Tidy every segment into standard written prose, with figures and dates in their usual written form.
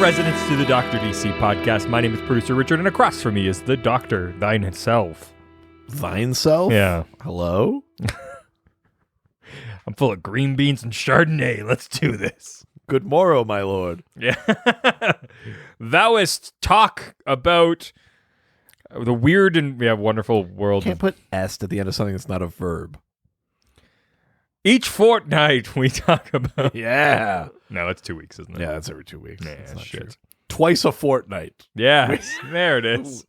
residents to the Dr. DC podcast. My name is producer Richard, and across from me is the Doctor, thine itself. Thine self? Yeah. Hello? I'm full of green beans and Chardonnay. Let's do this. Good morrow, my lord. Yeah. Thouest talk about the weird and wonderful world. Can't put "est" at the end of something that's not a verb. Each fortnight we talk about. Yeah. No, it's 2 weeks, isn't it? Yeah, that's every 2 weeks. Yeah, that's not shit. true. Twice a fortnight. Yes, there it is.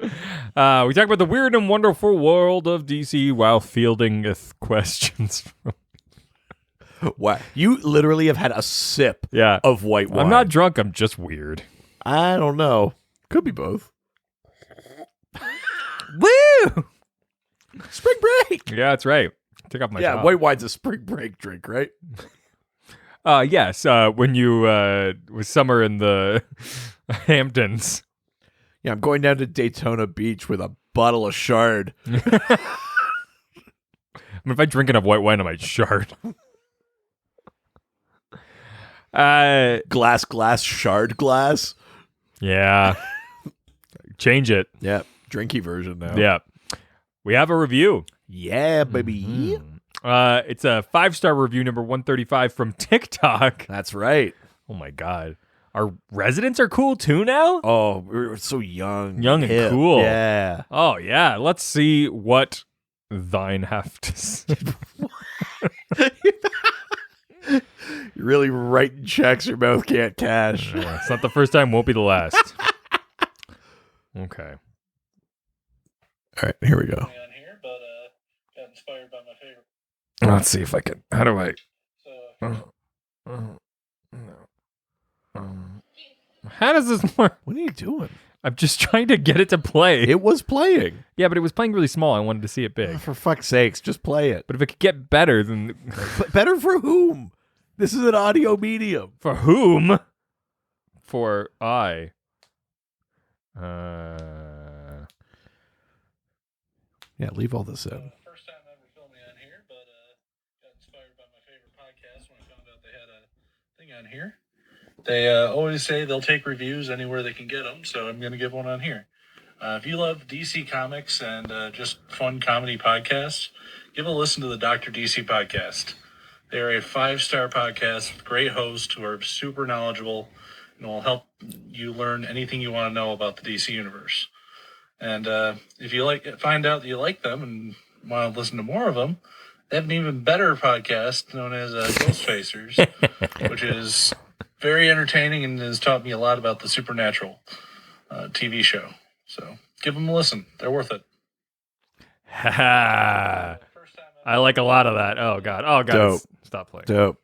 We talk about the weird and wonderful world of DC while fielding questions. Wow. You literally have had a sip of white wine. I'm not drunk. I'm just weird. I don't know. Could be both. Woo! Spring break. Yeah, that's right. Take off my top. White wine's a spring break drink, right? Yes. When you was summer in the Hamptons. Yeah, I'm going down to Daytona Beach with a bottle of Shard. I mean, if I drink enough white wine, I might shard. Glass, Shard glass. Yeah. Change it. Yeah, drinky version now. Yeah. We have a review. Yeah, baby. Mm-hmm. It's a 5-star review, number 135 from TikTok. That's right. Oh my God. Our residents are cool too now? Oh, we're so young. Young and hip. cool. Yeah. Oh yeah. Let's see what thine have to say. You're really writing checks your mouth can't cash. It's not the first time, won't be the last. Okay. All right, here we go. On here, but got inspired by my favorite. Let's see if I can. How do I? How does this work? What are you doing? I'm just trying to get it to play. It was playing. Yeah, but it was playing really small. I wanted to see it big. Oh, for fuck's sakes, just play it. But if it could get better, then But better for whom? This is an audio medium. for whom? For I. Yeah, leave all this in. First time ever filming on here, but got inspired by my favorite podcast when I found out they had a thing on here. They always say they'll take reviews anywhere they can get them, so I'm going to give one on here. If you love DC Comics and just fun comedy podcasts, give a listen to the Dr. DC podcast. They are a 5-star podcast with great hosts who are super knowledgeable and will help you learn anything you want to know about the DC universe. And if you find out that you like them and want to listen to more of them, they have an even better podcast known as Ghostfacers, which is very entertaining and has taught me a lot about the Supernatural TV show. So give them a listen. They're worth it. I like a lot of that. Oh, God. Oh, God. Dope. Stop playing. Dope.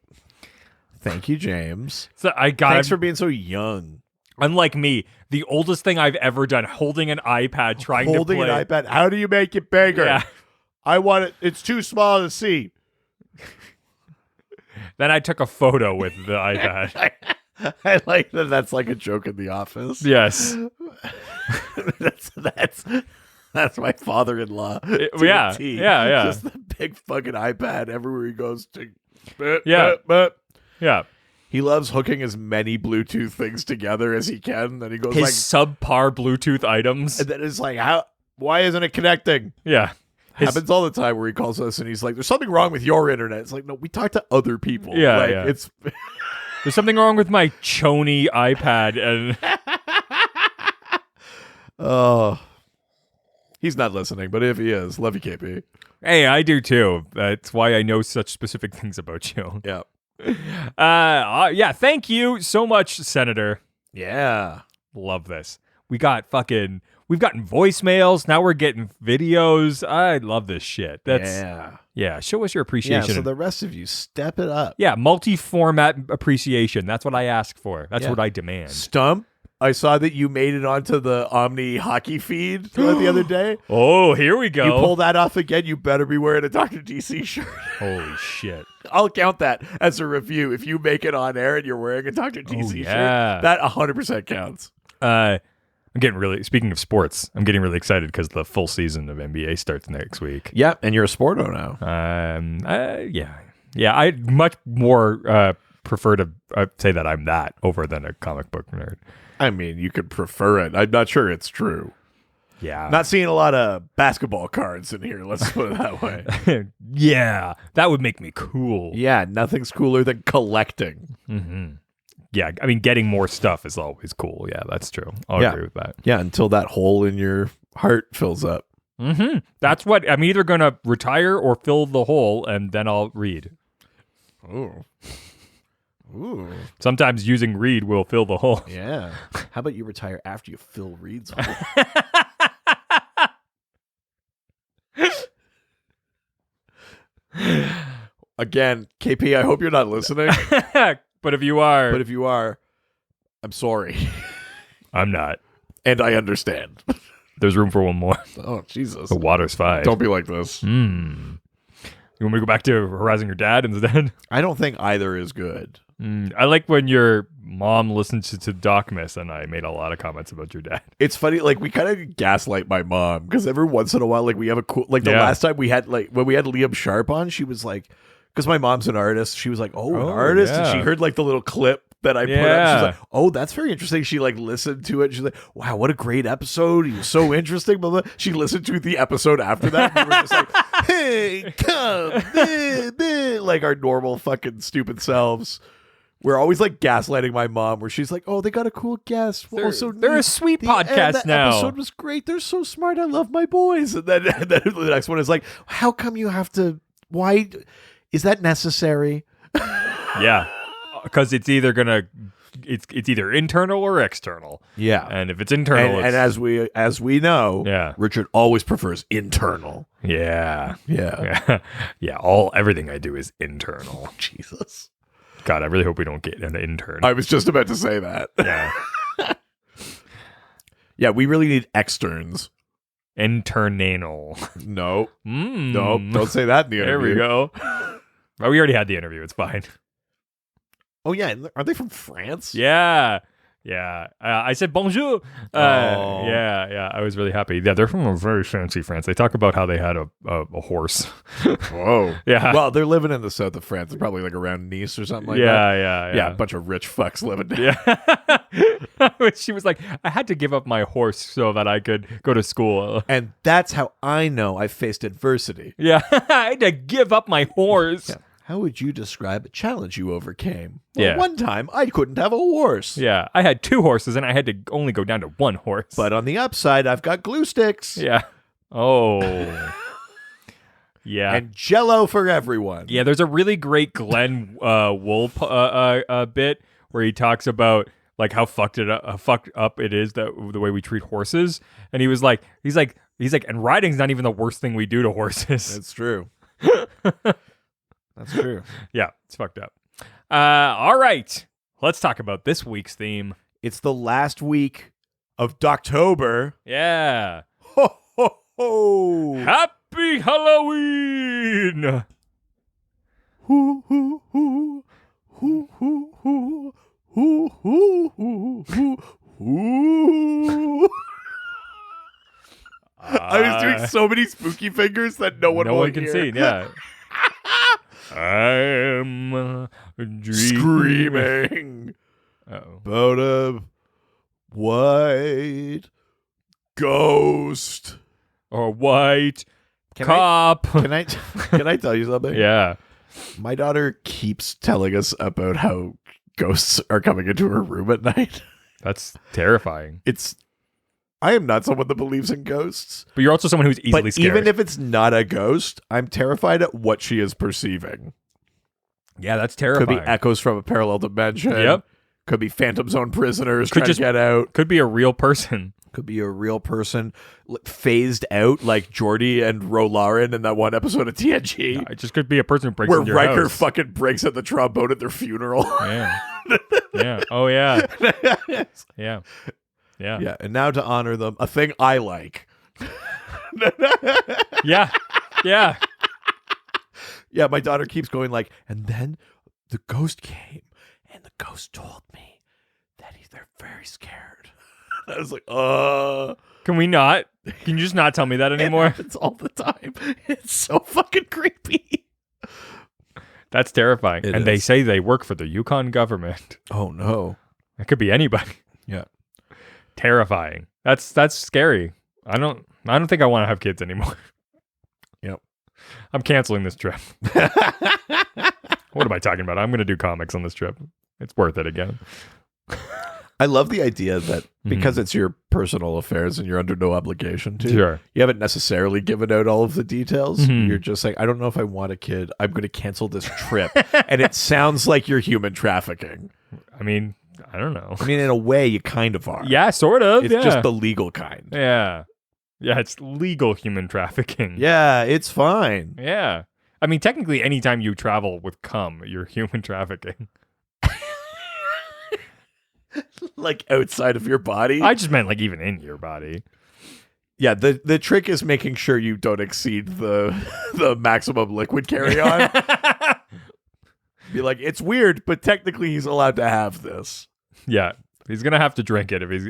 Thank you, James. So Thanks for being so young. Unlike me, the oldest thing I've ever done, holding an iPad, trying to play. Holding an iPad. How do you make it bigger? Yeah. I want it. It's too small to see. Then I took a photo with the iPad. I like that. That's like a joke in The Office. Yes. That's my father-in-law. Yeah. Just the big fucking iPad everywhere he goes to. Yeah. He loves hooking as many Bluetooth things together as he can. Then he goes His subpar Bluetooth items. and then it's like, why isn't it connecting? Yeah. Happens all the time where he calls us and he's like, there's something wrong with your internet. It's like, no, we talk to other people. Yeah, like, yeah. It's There's something wrong with my Chony iPad. And oh, he's not listening, but if he is, love you, KP. hey, I do too. That's why I know such specific things about you. Yeah. Yeah, thank you so much, Senator. Yeah. Love this. We've gotten voicemails. Now we're getting videos. I love this shit. Yeah. Show us your appreciation. Yeah, so the rest of you, step it up. Yeah, multi-format appreciation. That's what I ask for. That's what I demand. Stump, I saw that you made it onto the Omni hockey feed the other day. Oh, here we go. You pull that off again, you better be wearing a Dr. DC shirt. Holy shit. I'll count that as a review. If you make it on air and you're wearing a Dr. DC shirt, that 100% counts. I'm getting really, speaking of sports, I'm getting really excited because the full season of NBA starts next week. Yeah, and you're a sporto now. Yeah, I much more prefer to say that I'm that over than a comic book nerd. I mean, you could prefer it. I'm not sure it's true. Yeah. Not seeing a lot of basketball cards in here. Let's put it that way. Yeah. That would make me cool. Yeah. Nothing's cooler than collecting. Mm-hmm. Yeah. I mean, getting more stuff is always cool. Yeah, that's true. I'll agree with that. Yeah. Until that hole in your heart fills up. Mm-hmm. That's what I'm either going to retire or fill the hole, and then I'll read. Ooh. Ooh. Sometimes using read will fill the hole. Yeah. How about you retire after you fill Reed's hole? Again, KP, I hope you're not listening. But if you are, I'm sorry. I'm not. And I understand. There's room for one more. Oh, Jesus. The water's fine. Don't be like this. You want me to go back to harassing your dad instead? I don't think either is good. I like when your mom listened to Docmus, and I made a lot of comments about your dad. It's funny, like, we kind of gaslight my mom, because every once in a while, like, we have a cool, like, the last time we had, like, when we had Liam Sharp on, she was like, because my mom's an artist, she was like, an artist? Yeah. And she heard, like, the little clip that I put up. She's like, oh, that's very interesting. She, like, listened to it. She's like, wow, what a great episode. He was so interesting. Blah, blah. She listened to the episode after that. And we were just like, hey, come, like our normal fucking stupid selves. We're always like gaslighting my mom, where she's like, "Oh, they got a cool guest. They're a sweet podcast now. The episode was great. They're so smart. I love my boys." And then the next one is like, "How come you have to? Why is that necessary?" Yeah, because it's either either internal or external. Yeah, and if it's internal, and as we know, Richard always prefers internal. Yeah. Everything I do is internal. Jesus. God, I really hope we don't get an intern. I was just about to say that. Yeah. Yeah, we really need externs. Internal. No. Nope. Don't say that in the interview. There we go. Oh, we already had the interview. It's fine. Oh, yeah. Are they from France? Yeah. Yeah. I said bonjour. Yeah. I was really happy. Yeah, they're from a very fancy France. They talk about how they had a horse. Whoa. Yeah. Well, they're living in the south of France. They're probably like around Nice or something like that. Yeah. A bunch of rich fucks living there. Yeah. She was like, I had to give up my horse so that I could go to school. And that's how I know I faced adversity. Yeah. I had to give up my horse. Yeah. How would you describe a challenge you overcame? Well, one time I couldn't have a horse. Yeah, I had 2 horses and I had to only go down to 1 horse. But on the upside, I've got glue sticks. Yeah. Oh. Yeah. And Jell-O for everyone. Yeah, there's a really great Glenn Wool bit where he talks about like how fucked up it is that the way we treat horses, and he's like, and riding's not even the worst thing we do to horses. That's true. That's true. Yeah, it's fucked up. All right. Let's talk about this week's theme. It's the last week of Doctober. Yeah. Ho, ho, ho. Happy Halloween. Hoo, hoo, hoo. Hoo, hoo, hoo. Hoo, hoo, hoo. Hoo, hoo. I was doing so many spooky fingers that no one can hear. see. Yeah. I'm screaming about a white ghost or white cop. Can I tell you something? Yeah. My daughter keeps telling us about how ghosts are coming into her room at night. That's terrifying. I am not someone that believes in ghosts. But you're also someone who's easily scared. Even if it's not a ghost, I'm terrified at what she is perceiving. Yeah, that's terrifying. Could be echoes from a parallel dimension. Yep. Could be Phantom Zone prisoners trying to get out. Could be a real person. Could be a real person phased out like Jordy and Rolaren in that one episode of TNG. Yeah, it just could be a person who breaks into your Riker house. fucking breaks at the trombone at their funeral. Yeah. Yeah. Oh, yeah. Yeah. Yeah. Yeah. And now to honor them, a thing I like. Yeah. Yeah. Yeah, my daughter keeps going like, and then the ghost came and the ghost told me that they're very scared. I was like, Can we not? Can you just not tell me that anymore? It happens all the time. It's so fucking creepy. That's terrifying. It and they is. say they work for the Yukon government. Oh no. It could be anybody. Yeah. Terrifying. That's scary. I don't think I want to have kids anymore. Yep. I'm canceling this trip. What am I talking about? I'm going to do comics on this trip. It's worth it again. I love the idea that because it's your personal affairs and you're under no obligation to, Sure. you haven't necessarily given out all of the details. You're just like, I don't know if I want a kid. I'm going to cancel this trip. And it sounds like you're human trafficking. I mean, I don't know. I mean, in a way, you kind of are. Yeah, sort of. It's just the legal kind. Yeah. Yeah, it's legal human trafficking. Yeah, it's fine. Yeah. I mean, technically, anytime you travel with cum, you're human trafficking. Like outside of your body. I just meant like even in your body. Yeah, the trick is making sure you don't exceed the maximum liquid carry on. Be like, it's weird, but technically he's allowed to have this. Yeah. He's going to have to drink it if he's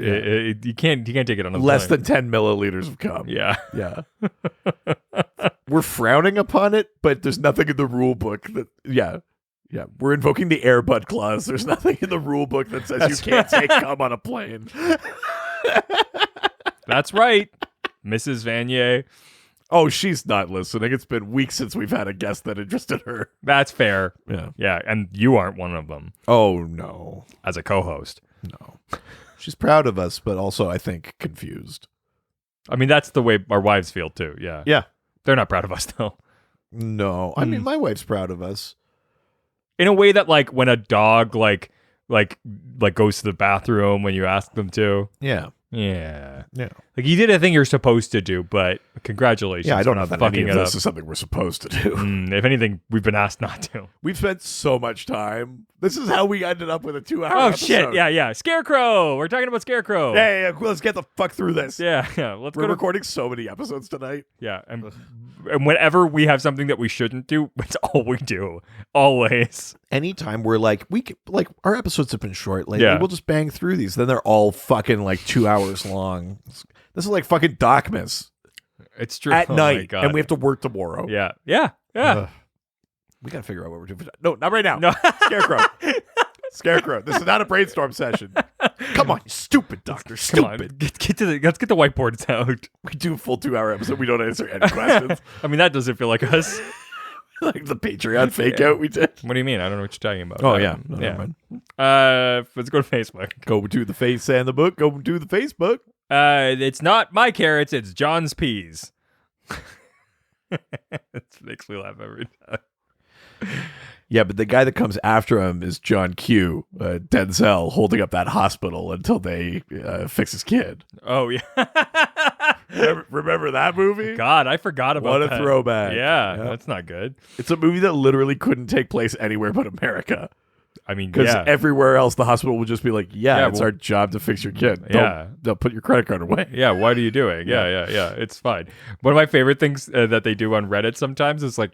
you can't take it on the Less plane. than 10 milliliters of cum. Yeah. Yeah. We're frowning upon it, but there's nothing in the rule book that yeah. We're invoking the Air Bud clause. There's nothing in the rule book that says you can't take cum on a plane. That's right. Mrs. Vanier. Oh, she's not listening. It's been weeks since we've had a guest that interested her. That's fair. Yeah. Yeah, and you aren't one of them Oh, no. as a co-host. No. She's proud of us, but also, I think, confused. I mean, that's the way our wives feel too. Yeah. Yeah. They're not proud of us though. No. I mean, my wife's proud of us. In a way that like when a dog like goes to the bathroom when you ask them to. Yeah. Yeah. Yeah. Like you did a thing you're supposed to do, but congratulations. Yeah, I don't for know not that any fucking of it this up. is something we're supposed to do. If anything, we've been asked not to. We've spent so much time. This is how we ended up with a 2-hour Oh episode. shit! Yeah. Scarecrow. We're talking about Scarecrow. Yeah. Let's get the fuck through this. Yeah. Let's We're go to recording so many episodes tonight. yeah. And whenever we have something that we shouldn't do, it's all we do. Always. Anytime we're like, our episodes have been short lately. Yeah. We'll just bang through these. Then they're all fucking like 2 hours long. This is like fucking Docmas It's true. at Oh my night, God. and we have to work tomorrow. Yeah. We gotta figure out what we're doing. No, not right now. No. Scarecrow. This is not a brainstorm session. Come on, you stupid doctor. Come on. Stupid. Let's get the whiteboards out. We do a full 2-hour episode. We don't answer any questions. I mean, that doesn't feel like us. Like the Patreon fake out we did. What do you mean? I don't know what you're talking about. Oh, yeah. No, yeah. never mind. Let's go to Facebook. Go to the face and the book. Go to the Facebook. It's not my carrots. It's John's peas. It makes me laugh every time. Yeah, but the guy that comes after him is John Q, Denzel, holding up that hospital until they fix his kid. Oh yeah. Remember that movie? God, I forgot about that. What a throwback. Yeah, that's not good. It's a movie that literally couldn't take place anywhere but America. I mean, Because yeah. everywhere else, the hospital would just be like, it's our job to fix your kid. Don't put your credit card away. Yeah, what are you doing? Yeah. It's fine. One of my favorite things that they do on Reddit sometimes is like,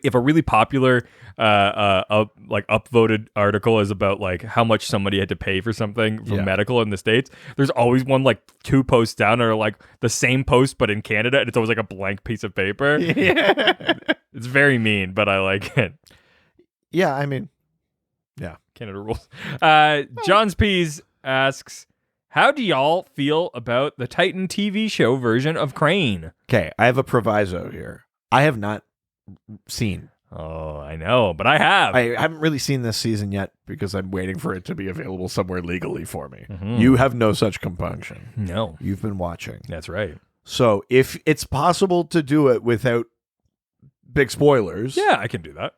if a really popular upvoted article is about like how much somebody had to pay for something for medical in the States, there's always one like 2 posts down that are like the same post but in Canada, and it's always like a blank piece of paper. Yeah. It's very mean, but I like it. Yeah, I mean, yeah. Canada rules. John's Peas asks, how do y'all feel about the Titan TV show version of Crane? Okay, I have a proviso here. I have not seen. Oh, I know, but I have. I haven't really seen this season yet because I'm waiting for it to be available somewhere legally for me. Mm-hmm. You have no such compunction. No. You've been watching. That's right. So if it's possible to do it without big spoilers, Yeah, I can do that.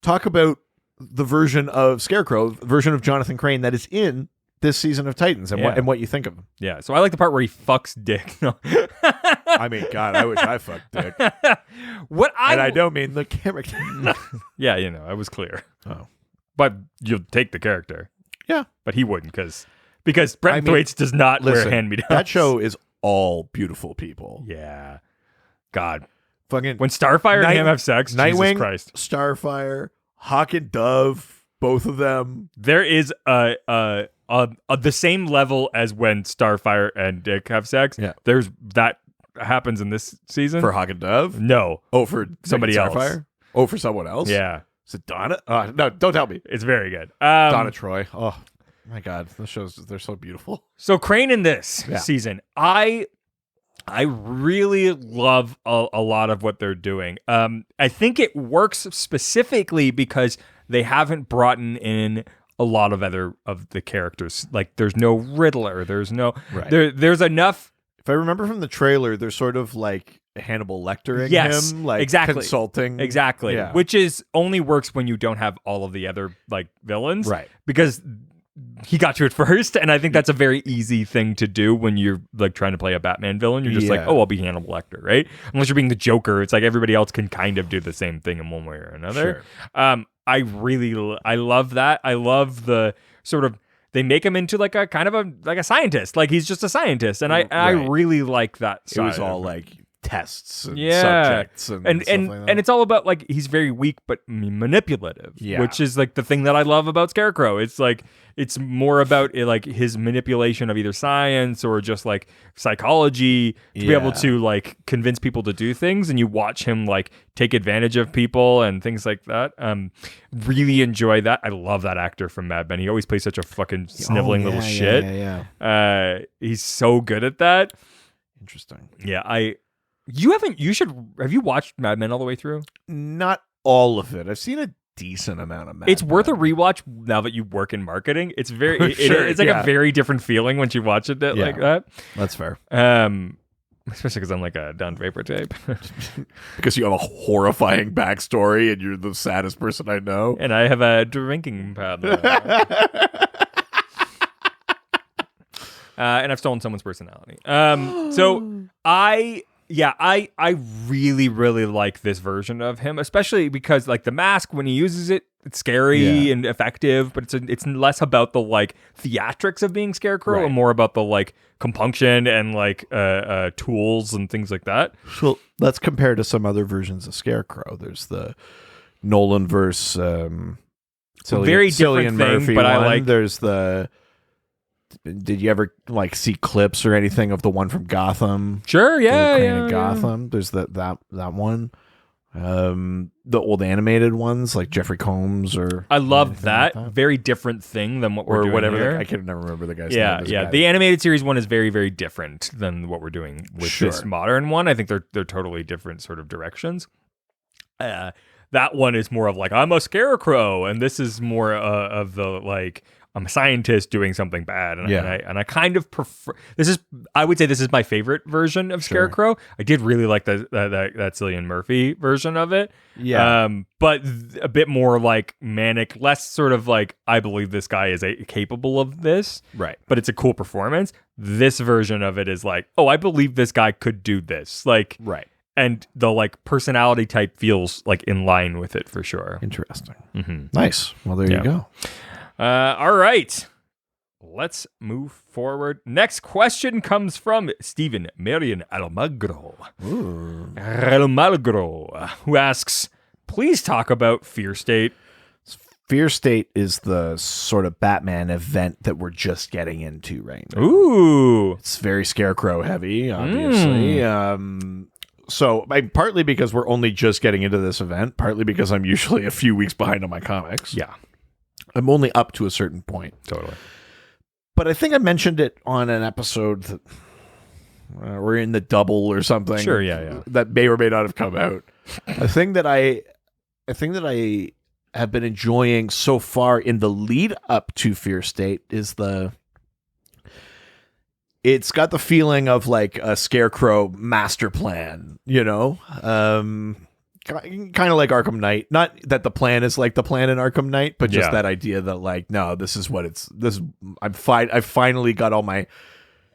talk about the version of Scarecrow, version of Jonathan Crane that is in this season of Titans and what you think of him. Yeah, so I like the part where he fucks Dick. No. I mean, God, I wish I fucked Dick. And I don't mean the character. Yeah, I was clear. Oh. But you'll take the character. Yeah. But he wouldn't because Brent Thwaites does not wear hand-me-downs. That show is all beautiful people. Yeah. God. Fucking When Starfire and him have sex, Nightwing, Jesus Christ. Starfire, Hawk and Dove, both of them. There is the same level as when Starfire and Dick have sex. Yeah. There's that happens in this season. For Hawk and Dove? No. Oh, for Somebody else. Starfire? Oh, for someone else? Yeah. Is it Donna? No, don't tell me. It's very good. Donna Troy. Oh my God, those shows, they're so beautiful. So Crane in this season, I really love a lot of what they're doing. I think it works specifically because they haven't brought in a lot of other of the characters. Like there's no Riddler. There's no there's enough. If I remember from the trailer, there's sort of like Hannibal Lectering him, like exactly. consulting. Exactly. Yeah. Which is only works when you don't have all of the other like villains. Right. Because he got to it first, and I think that's a very easy thing to do when you're like trying to play a Batman villain. You're just like, oh, I'll be Hannibal Lecter, right? Unless you're being the Joker, it's like everybody else can kind of do the same thing in one way or another. Sure. I love that. I love the sort of they make him into like a kind of a scientist, like he's just a scientist, and I really like that. It was all like tests and subjects and and stuff like that. and it's all about like he's very weak but manipulative, which is like the thing that I love about Scarecrow. It's like it's more about like his manipulation of either science or just like psychology to be able to like convince people to do things, and you watch him like take advantage of people and things like that. Really enjoy that. I love that actor from Mad Men. He always plays such a fucking sniveling little shit. He's so good at that. Interesting. Yeah, have you watched Mad Men all the way through? Not all of it. I've seen a decent amount of Mad Men. It's worth a rewatch now that you work in marketing. It's very it's like a very different feeling once you watch it like that. That's fair. Especially because I'm like a down vapor tape. Because you have a horrifying backstory and you're the saddest person I know. And I have a drinking problem. And I've stolen someone's personality. So I really, really like this version of him, especially because like the mask, when he uses it, it's scary and effective, but it's less about the like theatrics of being Scarecrow and more about the like compunction and like tools and things like that. So let's compare to some other versions of Scarecrow. There's the Nolan verse, very different Murphy thing, but one. I like. There's the. Did you ever like see clips or anything of the one from Gotham? Sure, yeah. Gotham. There's that one. The old animated ones like Jeffrey Combs or I love that. Very different thing than what we're doing whatever. here. I can never remember the guy's name. Yeah. The animated series one is very, very different than what we're doing with this modern one. I think they're totally different sort of directions. That one is more of like I'm a Scarecrow, and this is more of the like I'm a scientist doing something bad, and I kind of prefer. I would say this is my favorite version of Scarecrow. I did really like that Cillian Murphy version of it. But a bit more like manic, less sort of like I believe this guy is capable of this. Right. But it's a cool performance. This version of it is like, oh, I believe this guy could do this. Like, right. And the like personality type feels like in line with it for sure. Interesting. Mm-hmm. Nice. Well, there you go. All right. Let's move forward. Next question comes from Stephen Marion Almagro. Almagro, who asks, please talk about Fear State. Fear State is the sort of Batman event that we're just getting into right now. Ooh. It's very Scarecrow heavy, obviously. So partly because we're only just getting into this event, partly because I'm usually a few weeks behind on my comics. Yeah. I'm only up to a certain point. Totally. But I think I mentioned it on an episode that we're in the double or something. Sure, yeah. That may or may not have come out. A thing that I have been enjoying so far in the lead up to Fear State is it's got the feeling of like a Scarecrow master plan, you know? Kind of like Arkham Knight. Not that the plan is like the plan in Arkham Knight, but just that idea that like, no, this is what I'm fine. I finally got all my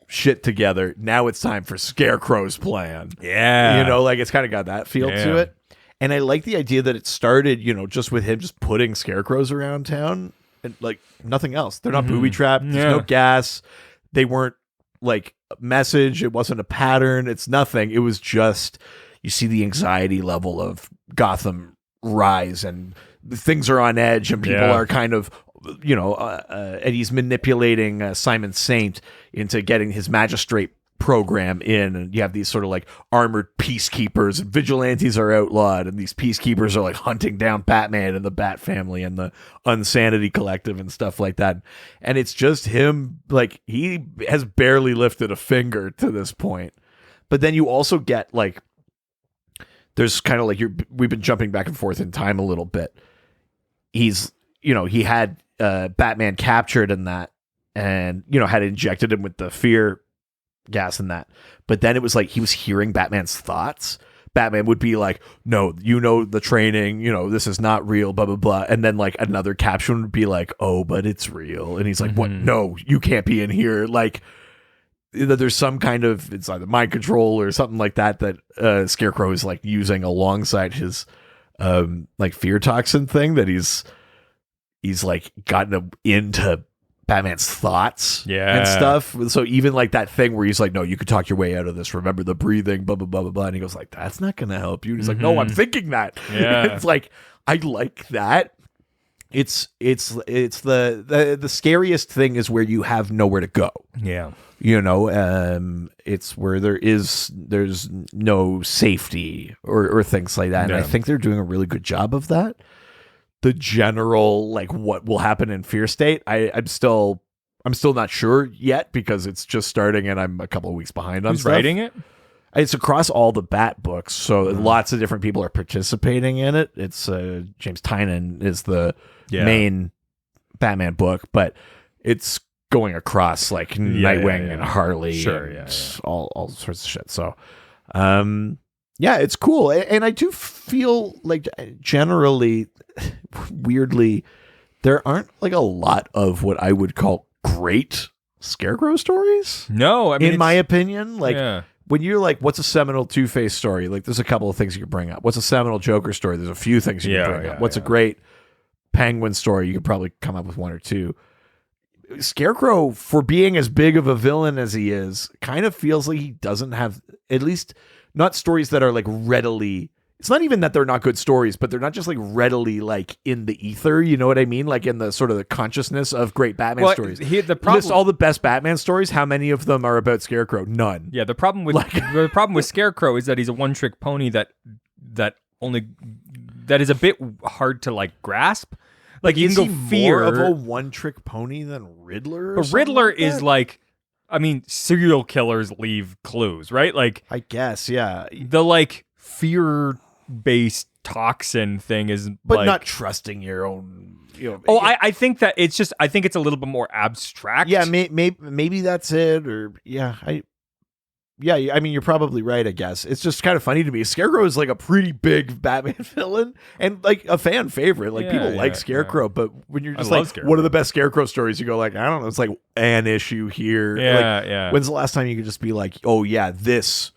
shit together. Now it's time for Scarecrow's plan. Yeah. You know, like it's kind of got that feel to it. And I like the idea that it started, you know, just with him just putting Scarecrows around town and like nothing else. They're not booby trapped. There's no gas. They weren't like a message. It wasn't a pattern. It's nothing. It was just, you see the anxiety level of Gotham rise and things are on edge and people are kind of, you know, and he's manipulating Simon Saint into getting his magistrate program in, and you have these sort of like armored peacekeepers, and vigilantes are outlawed, and these peacekeepers are like hunting down Batman and the Bat family and the Unsanity Collective and stuff like that. And it's just him, like, he has barely lifted a finger to this point. But then you also get like, there's kind of like, we've been jumping back and forth in time a little bit. He's, you know, he had Batman captured in that, and, you know, had injected him with the fear gas and that. But then it was like he was hearing Batman's thoughts. Batman would be like, no, you know, the training, you know, this is not real, blah, blah, blah. And then like another caption would be like, oh, but it's real. And he's like, what? No, you can't be in here. Like, there's some kind of, it's either mind control or something like that Scarecrow is like using alongside his like fear toxin thing, that he's like gotten into Batman's thoughts and stuff. So even like that thing where he's like, no, you could talk your way out of this. Remember the breathing, blah, blah, blah, blah, blah. And he goes like, that's not going to help you. And he's like, no, I'm thinking that. Yeah. It's like, I like that. It's the scariest thing is where you have nowhere to go. Yeah. You know, it's where there's no safety or things like that. And I think they're doing a really good job of that. The general, like, what will happen in Fear State, I'm still not sure yet, because it's just starting and I'm a couple of weeks behind on Who's stuff. writing it? It's across all the Bat books, so lots of different people are participating in it. It's James Tynion is the main Batman book, but it's going across like Nightwing and Harley, and all sorts of shit. So, yeah, it's cool. And I do feel like generally, weirdly, there aren't like a lot of what I would call great Scarecrow stories. No, I mean, in my opinion, like when you're like, what's a seminal Two-Face story? Like, there's a couple of things you could bring up. What's a seminal Joker story? There's a few things you can bring up. What's a great Penguin story? You could probably come up with one or two. Scarecrow, for being as big of a villain as he is, kind of feels like he doesn't have, at least not stories that are like readily, it's not even that they're not good stories, but they're not just like readily like in the ether, you know what I mean? Like in the sort of the consciousness of great Batman stories. List all the best Batman stories, how many of them are about Scarecrow? None. Yeah, the problem with Scarecrow is that he's a one-trick pony that is a bit hard to like grasp. Like, you can go fear more of a one-trick pony than Riddler. But Riddler is like, I mean, serial killers leave clues, right? Like, I guess, yeah. The like fear-based toxin thing is, but like, not trusting your own. You know, I think that it's just, I think it's a little bit more abstract. Yeah, maybe that's it, or I mean, you're probably right, I guess. It's just kind of funny to me. Scarecrow is like a pretty big Batman villain and like a fan favorite. Like, people like Scarecrow, but when you're just like, what are the best Scarecrow stories? You go like, I don't know. It's like an issue here. When's the last time you could just be like, oh yeah, this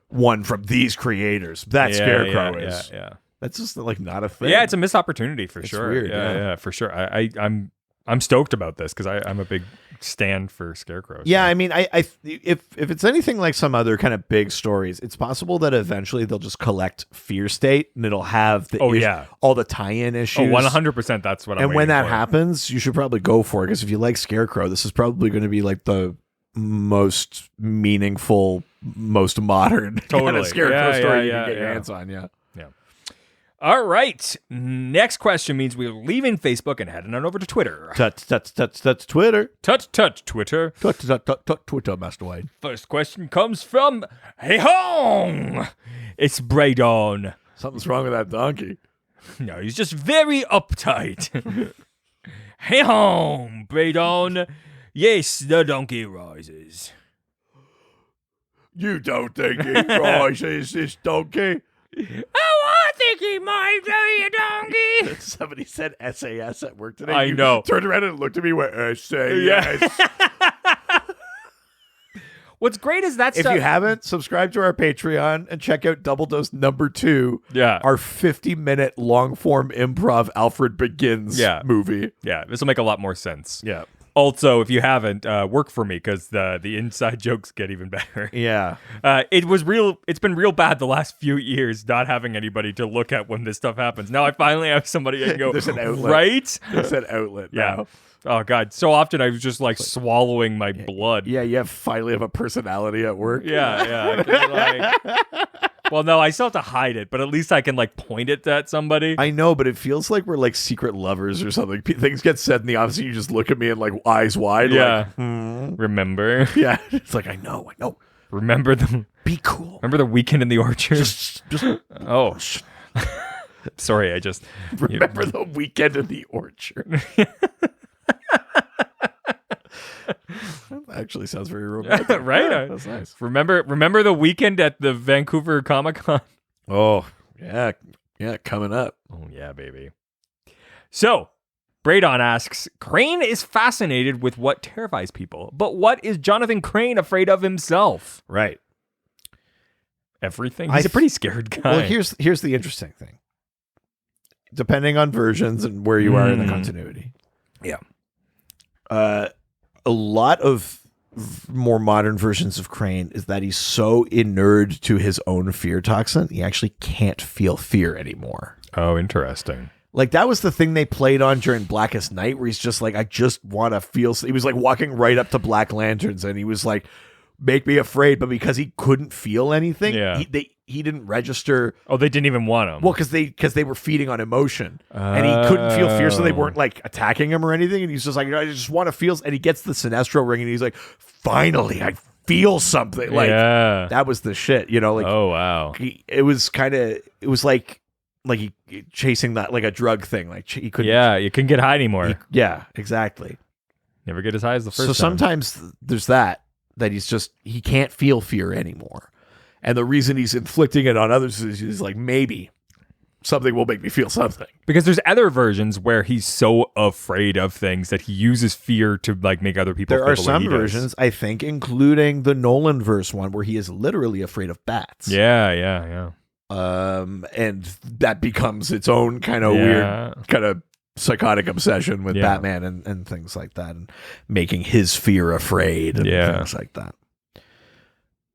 one from these creators, that Scarecrow is. Yeah. That's just like not a thing. Yeah, it's a missed opportunity for sure. Weird, yeah, for sure. I'm stoked about this because I'm a big stand for Scarecrow. Yeah, I mean, if it's anything like some other kind of big stories, it's possible that eventually they'll just collect Fear State and it'll have all the tie-in issues. 100%. That's what I'm. And when that happens, you should probably go for it, because if you like Scarecrow, this is probably going to be like the most meaningful, most modern kind of Scarecrow story you can get your hands on. Yeah. All right. Next question means we're leaving Facebook and heading on over to Twitter. Tut Twitter. Tut Twitter. Tut Twitter, Master Wayne. First question comes from Hey Hong. It's Braydon. Something's wrong with that donkey. No, he's just very uptight. Hey Hong, Braydon. Yes, the donkey rises. You don't think he rises, this donkey? Oh, I think he might be a donkey. Somebody said SAS at work today. I know. Turned around and looked at me and went, SAS. What's great is that if you haven't, subscribe to our Patreon and check out Double Dose number 2. Yeah. Our 50-minute long-form improv Alfred Begins movie. Yeah, this will make a lot more sense. Yeah. Also, if you haven't, work for me because the inside jokes get even better. Yeah. It's been real bad the last few years not having anybody to look at when this stuff happens. Now I finally have somebody I can go, There's an outlet. right? There's an outlet Yeah. now. Oh, God. So often I was just like swallowing my blood. Yeah, you finally have a personality at work. Yeah. I can, well, no, I still have to hide it, but at least I can like point it at somebody. I know, but it feels like we're like secret lovers or something. Things get said in the office and you just look at me and like eyes wide. Yeah. Like, Remember? Yeah. It's like, I know. Remember the Be cool. Remember the weekend in the orchard? Just Oh. Sorry, I just remember the weekend in the orchard. Actually sounds very romantic. Right? Yeah, that's nice. Remember the weekend at the Vancouver Comic-Con? Oh, yeah, coming up. Oh, yeah, baby. So, Braydon asks, Crane is fascinated with what terrifies people, but what is Jonathan Crane afraid of himself? Right. Everything? He's a pretty scared guy. Well, here's the interesting thing. Depending on versions and where you are in the continuity. Yeah. A lot of more modern versions of Crane is that he's so inured to his own fear toxin, he actually can't feel fear anymore. Oh, interesting. Like, that was the thing they played on during Blackest Night, where he's just like, I just want to feel... He was like walking right up to Black Lanterns, and he was like, make me afraid, but because he couldn't feel anything, he didn't register. Oh, they didn't even want him. Well, because they were feeding on emotion, and he couldn't feel fear, so they weren't like attacking him or anything. And he's just like, I just want to feel. And he gets the Sinestro ring, and he's like, finally, I feel something. Like that was the shit, you know. Like, oh wow, it was like he chasing that like a drug thing. Like he couldn't. Yeah, you couldn't get high anymore. Yeah, exactly. Never get as high as the first. So sometimes there's that he can't feel fear anymore. And the reason he's inflicting it on others is he's like, maybe something will make me feel something. Because there's other versions where he's so afraid of things that he uses fear to like make other people. There are some versions, I think, including the Nolan verse one, where he is literally afraid of bats. Yeah. And that becomes its own kind of weird, kind of psychotic obsession with Batman and things like that, and making his fear afraid and things like that.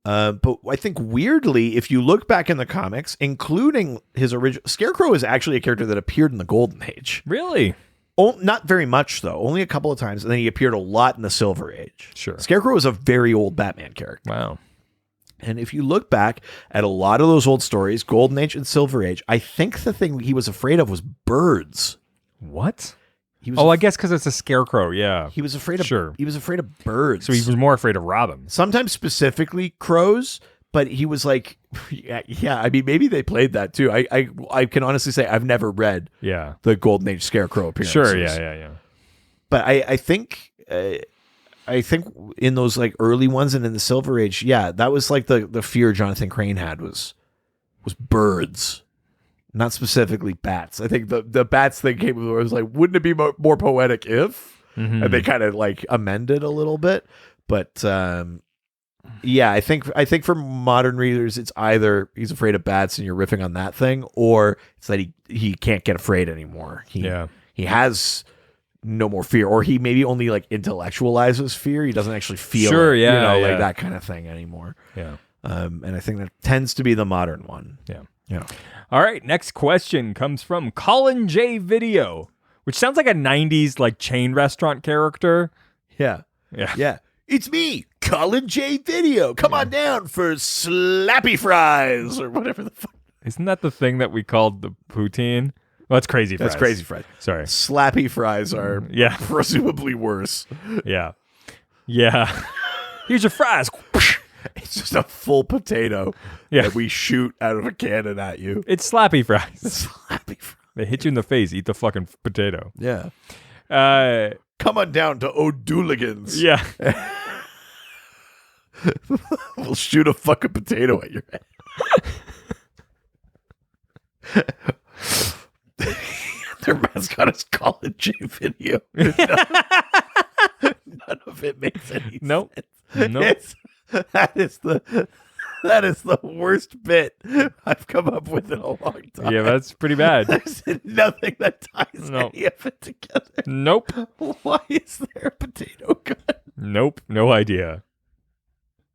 But I think weirdly, if you look back in the comics, including his original, Scarecrow is actually a character that appeared in the Golden Age. Really? Not very much, though. Only a couple of times, and then he appeared a lot in the Silver Age. Sure. Scarecrow is a very old Batman character. Wow. And if you look back at a lot of those old stories, Golden Age and Silver Age, I think the thing he was afraid of was birds. What? I guess because it's a scarecrow. Yeah, he was afraid of. He was afraid of birds. So he was more afraid of robins. Sometimes specifically crows, but he was like, yeah. I mean, maybe they played that too. I can honestly say I've never read the Golden Age Scarecrow appearances. Sure, yeah. But I think in those like early ones and in the Silver Age, that was like the fear Jonathan Crane had was birds. Not specifically bats. I think the bats thing came where it was like, wouldn't it be more poetic if? Mm-hmm. And they kind of like amended a little bit. But I think for modern readers, it's either he's afraid of bats and you're riffing on that thing, or it's that he can't get afraid anymore. He has no more fear, or he maybe only like intellectualizes fear. He doesn't actually feel like that kind of thing anymore. Yeah. And I think that tends to be the modern one. Yeah. All right, next question comes from Colin J Video, which sounds like a 90s like chain restaurant character. Yeah. It's me, Colin J Video. Come on down for slappy fries or whatever the fuck. Isn't that the thing that we called the poutine? Well, that's crazy fries. That's crazy fries. Sorry. Slappy fries are presumably worse. Yeah. Here's your fries. It's just a full potato that we shoot out of a cannon at you. It's slappy fries. It's slappy fries. They hit you in the face. Eat the fucking potato. Yeah. Come on down to O'Dooligans. Yeah. We'll shoot a fucking potato at your head. Their mascot is Colin J Video. None of it makes any sense. Nope. That is the That is the worst bit I've come up with in a long time. Yeah, that's pretty bad. There's nothing that ties No. any of it together. Nope. Why is there a potato gun? Nope. No idea.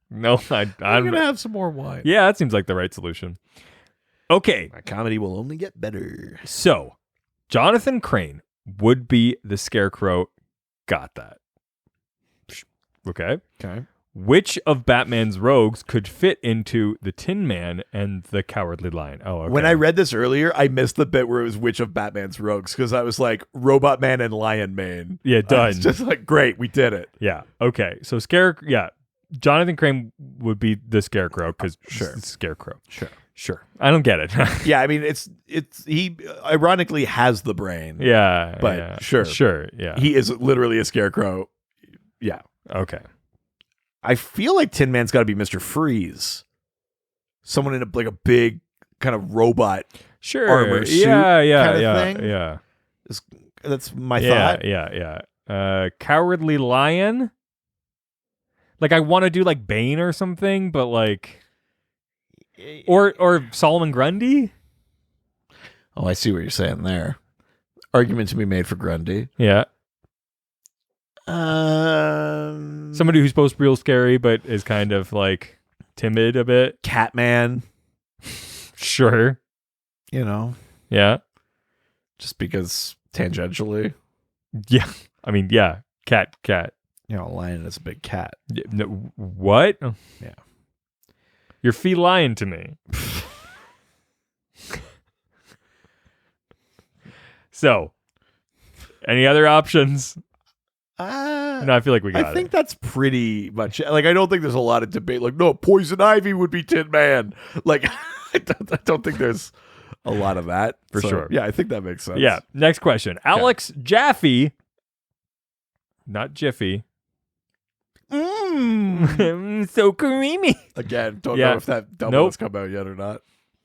No, I'm going to have some more wine. Yeah, that seems like the right solution. Okay. My comedy will only get better. So, Jonathan Crane would be the Scarecrow. Got that. Okay. Okay. Which of Batman's rogues could fit into the Tin Man and the Cowardly Lion? Oh, okay. When I read this earlier, I missed the bit where it was which of Batman's rogues because I was like, Robot Man and Lion Man. Yeah, done. It's just like, great, we did it. Yeah. Okay. So Jonathan Crane would be the Scarecrow because Scarecrow. Sure. I don't get it. Yeah, I mean, it's he ironically has the brain. Yeah. But yeah. sure. Yeah. He is literally a Scarecrow. Yeah. Okay. I feel like Tin Man's got to be Mr. Freeze. Someone in a big kind of robot armor suit kind of thing. Yeah. That's my thought. Yeah. Cowardly Lion. Like I want to do like Bane or something, but like or Solomon Grundy. Oh, I see what you're saying there. Argument to be made for Grundy. Yeah. Somebody who's supposed to be real scary, but is kind of like timid a bit. Catman. Sure. You know. Yeah. Just because tangentially. Yeah. I mean, yeah. Cat. You know, a lion is a big cat. No, what? Yeah. You're feline to me. So, any other options? No, I feel like we got it. I think that's pretty much like I don't think there's a lot of debate. Like, no, Poison Ivy would be Tin Man. Like, I don't think there's a lot of that for sure. Yeah, I think that makes sense. Yeah. Next question. Alex Jaffe, not Jiffy. So creamy. Again, don't know if that double has come out yet or not.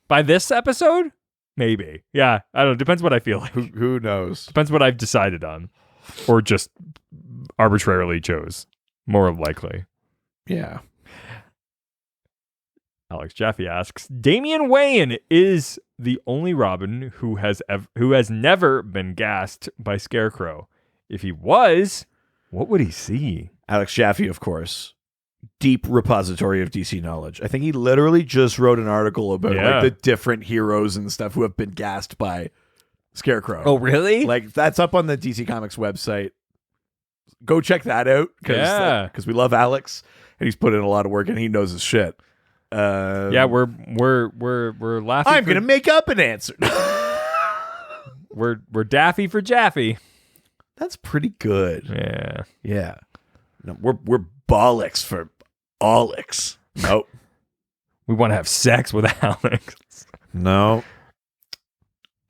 By this episode, maybe. Yeah, I don't know. Depends what I feel like. Who knows? Depends what I've decided on, or just arbitrarily chose. More likely. Yeah. Alex Jaffe asks, Damian Wayne is the only Robin who has never been gassed by Scarecrow. If he was, what would he see? Alex Jaffe, of course. Deep repository of DC knowledge. I think he literally just wrote an article about like the different heroes and stuff who have been gassed by Scarecrow. Oh, really? Like that's up on the DC Comics website. Go check that out because we love Alex and he's put in a lot of work and he knows his shit. We're laughing. I'm gonna make up an answer. we're Daffy for Jaffe. That's pretty good. Yeah. No, we're bollocks for Alex. Nope. We want to have sex with Alex. No.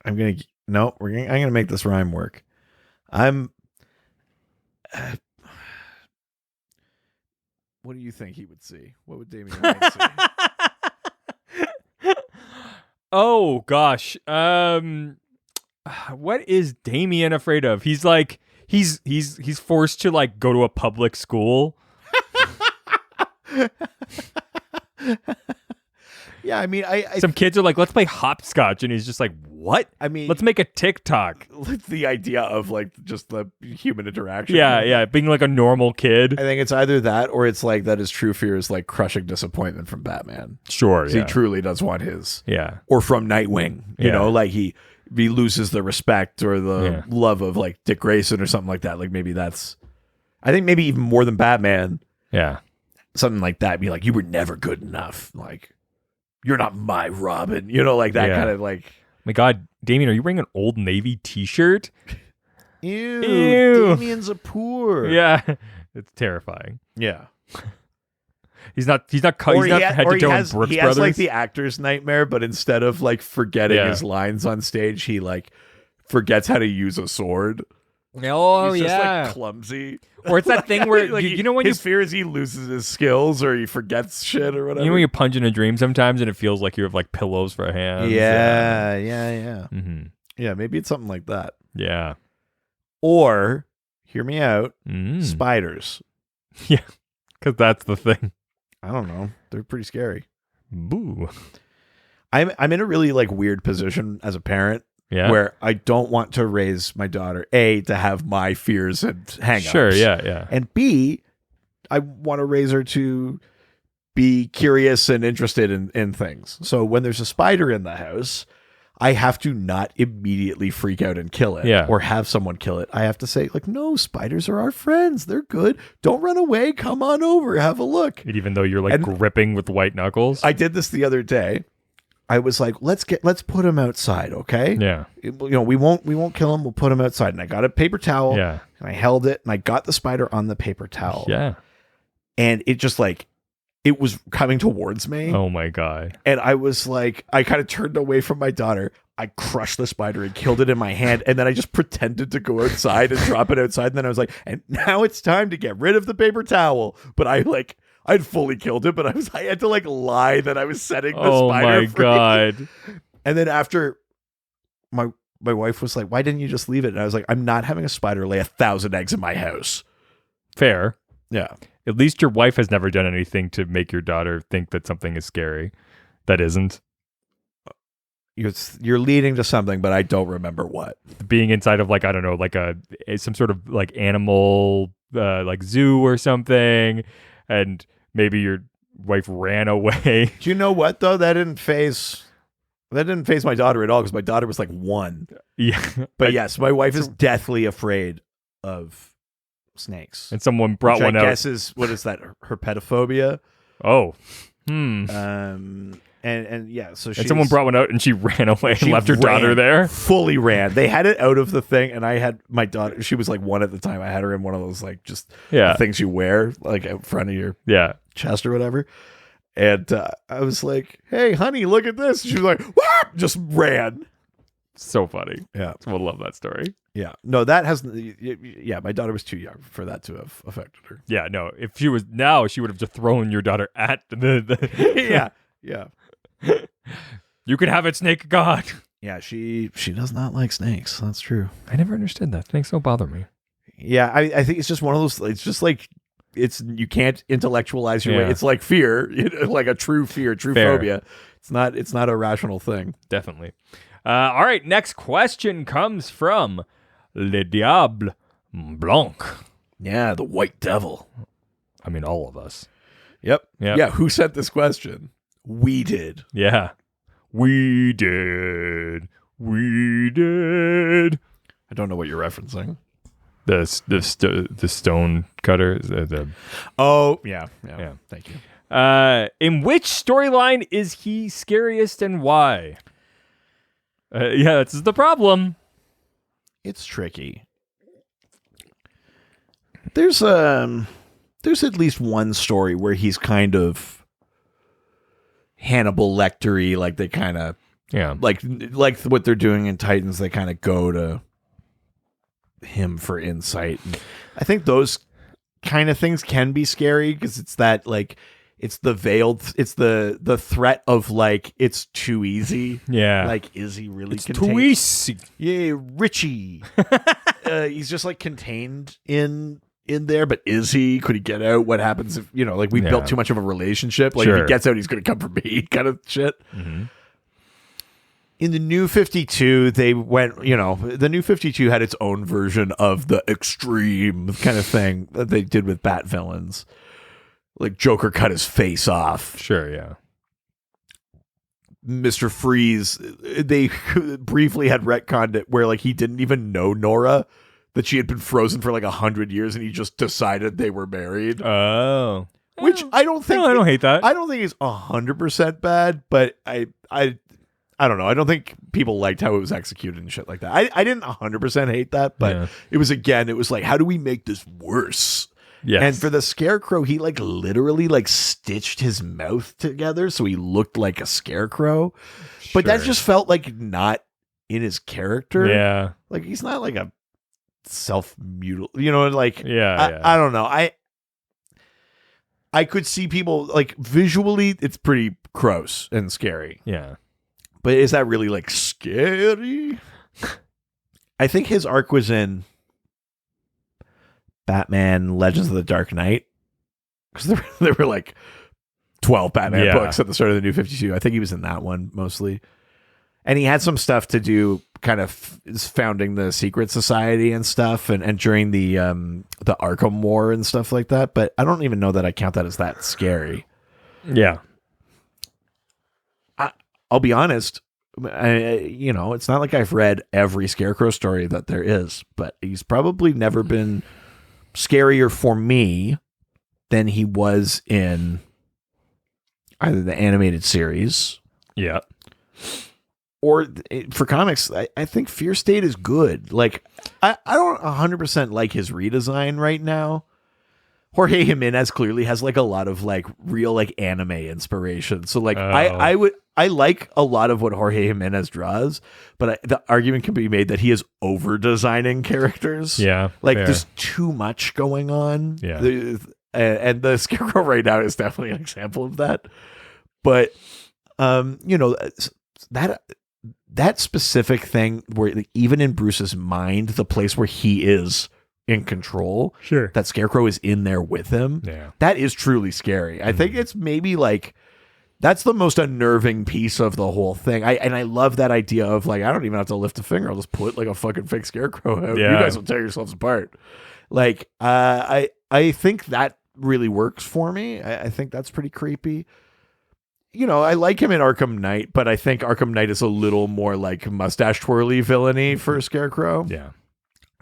I'm gonna make this rhyme work. What do you think he would see? What would Damien Wayne see? Oh gosh. What is Damien afraid of? He's like he's forced to like go to a public school. Yeah, I mean, some kids are like, let's play hopscotch, and he's just like, what? I mean, let's make a TikTok. The idea of like just the human interaction. Yeah, being like a normal kid. I think it's either that or it's like that his true fear is like crushing disappointment from Batman. Sure, he truly does want his. Yeah, or from Nightwing. You know, like he loses the respect or the love of like Dick Grayson or something like that. Like maybe that's, I think maybe even more than Batman. Yeah, something like that. Be like, you were never good enough. Like, you're not my Robin. You know, like that kind of like. My God, Damien, are you wearing an Old Navy T-shirt? Ew. Damien's a poor. Yeah, it's terrifying. Yeah. He's not head to toe in Brooks Brothers. He has like the actor's nightmare, but instead of like forgetting his lines on stage, he like forgets how to use a sword. Oh, he's just like clumsy. Or it's that thing where like you know when his fear is he loses his skills or he forgets shit or whatever. You know when you punch in a dream sometimes and it feels like you have like pillows for hands. Yeah. Mm-hmm. Yeah, maybe it's something like that. Yeah. Or, hear me out, spiders. Yeah, because that's the thing. I don't know. They're pretty scary. Boo. I'm in a really like weird position as a parent. Yeah. Where I don't want to raise my daughter, A, to have my fears and hang-ups. Sure, yeah. And B, I want to raise her to be curious and interested in things. So when there's a spider in the house, I have to not immediately freak out and kill it. Yeah. Or have someone kill it. I have to say, like, no, spiders are our friends. They're good. Don't run away. Come on over. Have a look. Even though you're like gripping with white knuckles. I did this the other day. I was like, let's put him outside, okay? Yeah. We won't kill him. We'll put him outside. And I got a paper towel. Yeah. And I held it, and I got the spider on the paper towel. Yeah. And it just like, it was coming towards me. Oh my God. And I was like, I kind of turned away from my daughter. I crushed the spider and killed it in my hand. And then I just pretended to go outside and drop it outside. And then I was like, and now it's time to get rid of the paper towel. But I'd fully killed it, but I had to like lie that I was setting the spider free. Oh my God. And then after my wife was like, why didn't you just leave it? And I was like, I'm not having a spider lay 1,000 eggs in my house. Fair. Yeah. At least your wife has never done anything to make your daughter think that something is scary. That isn't. You're leading to something, but I don't remember what. Being inside of like, I don't know, like some sort of like animal like zoo or something. And maybe your wife ran away. Do you know what though? That didn't phase my daughter at all because my daughter was like 1. Yeah. But yes, my wife is deathly afraid of snakes. And someone brought which one I out. guess is what is that? Herpetophobia. Oh. And yeah, so someone brought one out and she ran away and left her daughter there. Fully ran. They had it out of the thing, and I had my daughter. She was like 1 at the time. I had her in one of those like just things you wear like out front of your chest or whatever. And I was like, "Hey, honey, look at this." She was like, "What?" Just ran. So funny. Yeah, someone love that story. Yeah, no, that hasn't. Yeah, my daughter was too young for that to have affected her. Yeah, no. If she was now, she would have just thrown your daughter at the yeah. You can have it, snake god. Yeah, she does not like snakes. That's true. I never understood that. Snakes don't bother me. Yeah, I think it's just one of those. It's just like you can't intellectualize your way. It's like fear, like a true fear, true phobia. It's not a rational thing. Definitely. All right, next question comes from Le Diable Blanc. Yeah, the White Devil. I mean, all of us. Yep. Yeah. Who sent this question? We did. Yeah. We did. I don't know what you're referencing. The stone cutter. Oh, yeah. Thank you. In which storyline is he scariest and why? This is the problem. It's tricky. There's at least one story where he's kind of Hannibal Lecter-y, like they kind of like what they're doing in Titans. They kind of go to him for insight. And I think those kind of things can be scary because it's that like it's the veiled, it's the threat of like it's too easy. Yeah, like is he really it's contained? Too easy? Yeah, Richie. He's just like contained in there, but is he? Could he get out? What happens if like we built too much of a relationship? Like if he gets out, he's going to come for me, kind of shit. Mm-hmm. In the New 52, they went. The New 52 had its own version of the extreme kind of thing that they did with Bat villains. Like Joker cut his face off. Sure, yeah. Mr. Freeze, they briefly had retconned it where like he didn't even know Nora, that she had been frozen for like 100 years and he just decided they were married. Oh. Which I don't think... No, I don't hate that. I don't think it's 100% bad, but I don't know. I don't think people liked how it was executed and shit like that. I didn't 100% hate that, but it was like, how do we make this worse? Yes. And for the Scarecrow, he like literally like stitched his mouth together so he looked like a scarecrow. Sure. But that just felt like not in his character. Yeah. Like he's not like a self-mutilate, like I don't know. I could see people like visually it's pretty gross and scary. Yeah. But is that really like scary? I think his arc was in Batman Legends of the Dark Knight, because they were like 12 Batman books at the start of the New 52. I think he was in that one mostly. And he had some stuff to do kind of founding the secret society and stuff and during the Arkham War and stuff like that. But I don't even know that I count that as that scary. Yeah. I'll be honest. It's not like I've read every Scarecrow story that there is, but he's probably never been scarier for me than he was in either the animated series. Yeah. Or for comics, I think Fear State is good. Like, I don't 100% like his redesign right now. Jorge Jimenez clearly has like a lot of like real like anime inspiration. So like I like a lot of what Jorge Jimenez draws, but the argument can be made that he is over designing characters. Yeah, like fair. There's too much going on. Yeah, and the Scarecrow right now is definitely an example of that. But that specific thing where like, even in Bruce's mind, the place where he is in control, sure, that Scarecrow is in there with him. Yeah, that is truly scary. I think it's maybe like that's the most unnerving piece of the whole thing. I love that idea of like, I don't even have to lift a finger. I'll just put like a fucking fake Scarecrow out. Yeah. You guys will tear yourselves apart. Like, I think that really works for me. I think that's pretty creepy. I like him in Arkham Knight, but I think Arkham Knight is a little more like mustache twirly villainy for Scarecrow. Yeah.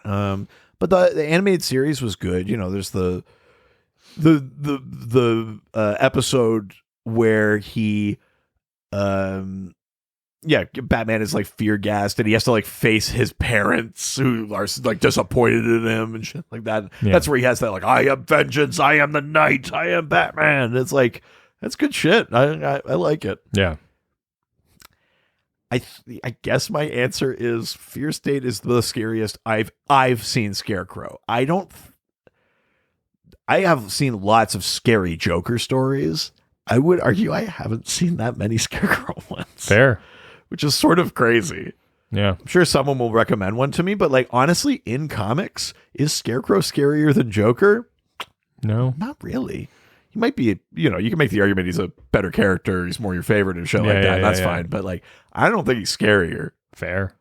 But the animated series was good. There's the episode where he, Batman is like fear gassed and he has to like face his parents who are like disappointed in him and shit like that. Yeah. That's where he has that like, I am vengeance, I am the knight, I am Batman. It's like, that's good shit. I like it. Yeah. I guess my answer is Fear State is the scariest I've seen Scarecrow. I have seen lots of scary Joker stories. I would argue I haven't seen that many Scarecrow ones. Fair. Which is sort of crazy. Yeah. I'm sure someone will recommend one to me, but like honestly, in comics, is Scarecrow scarier than Joker? No. Not really. He might be, you can make the argument he's a better character, he's more your favorite and shit like that. That's fine. But like, I don't think he's scarier. Fair.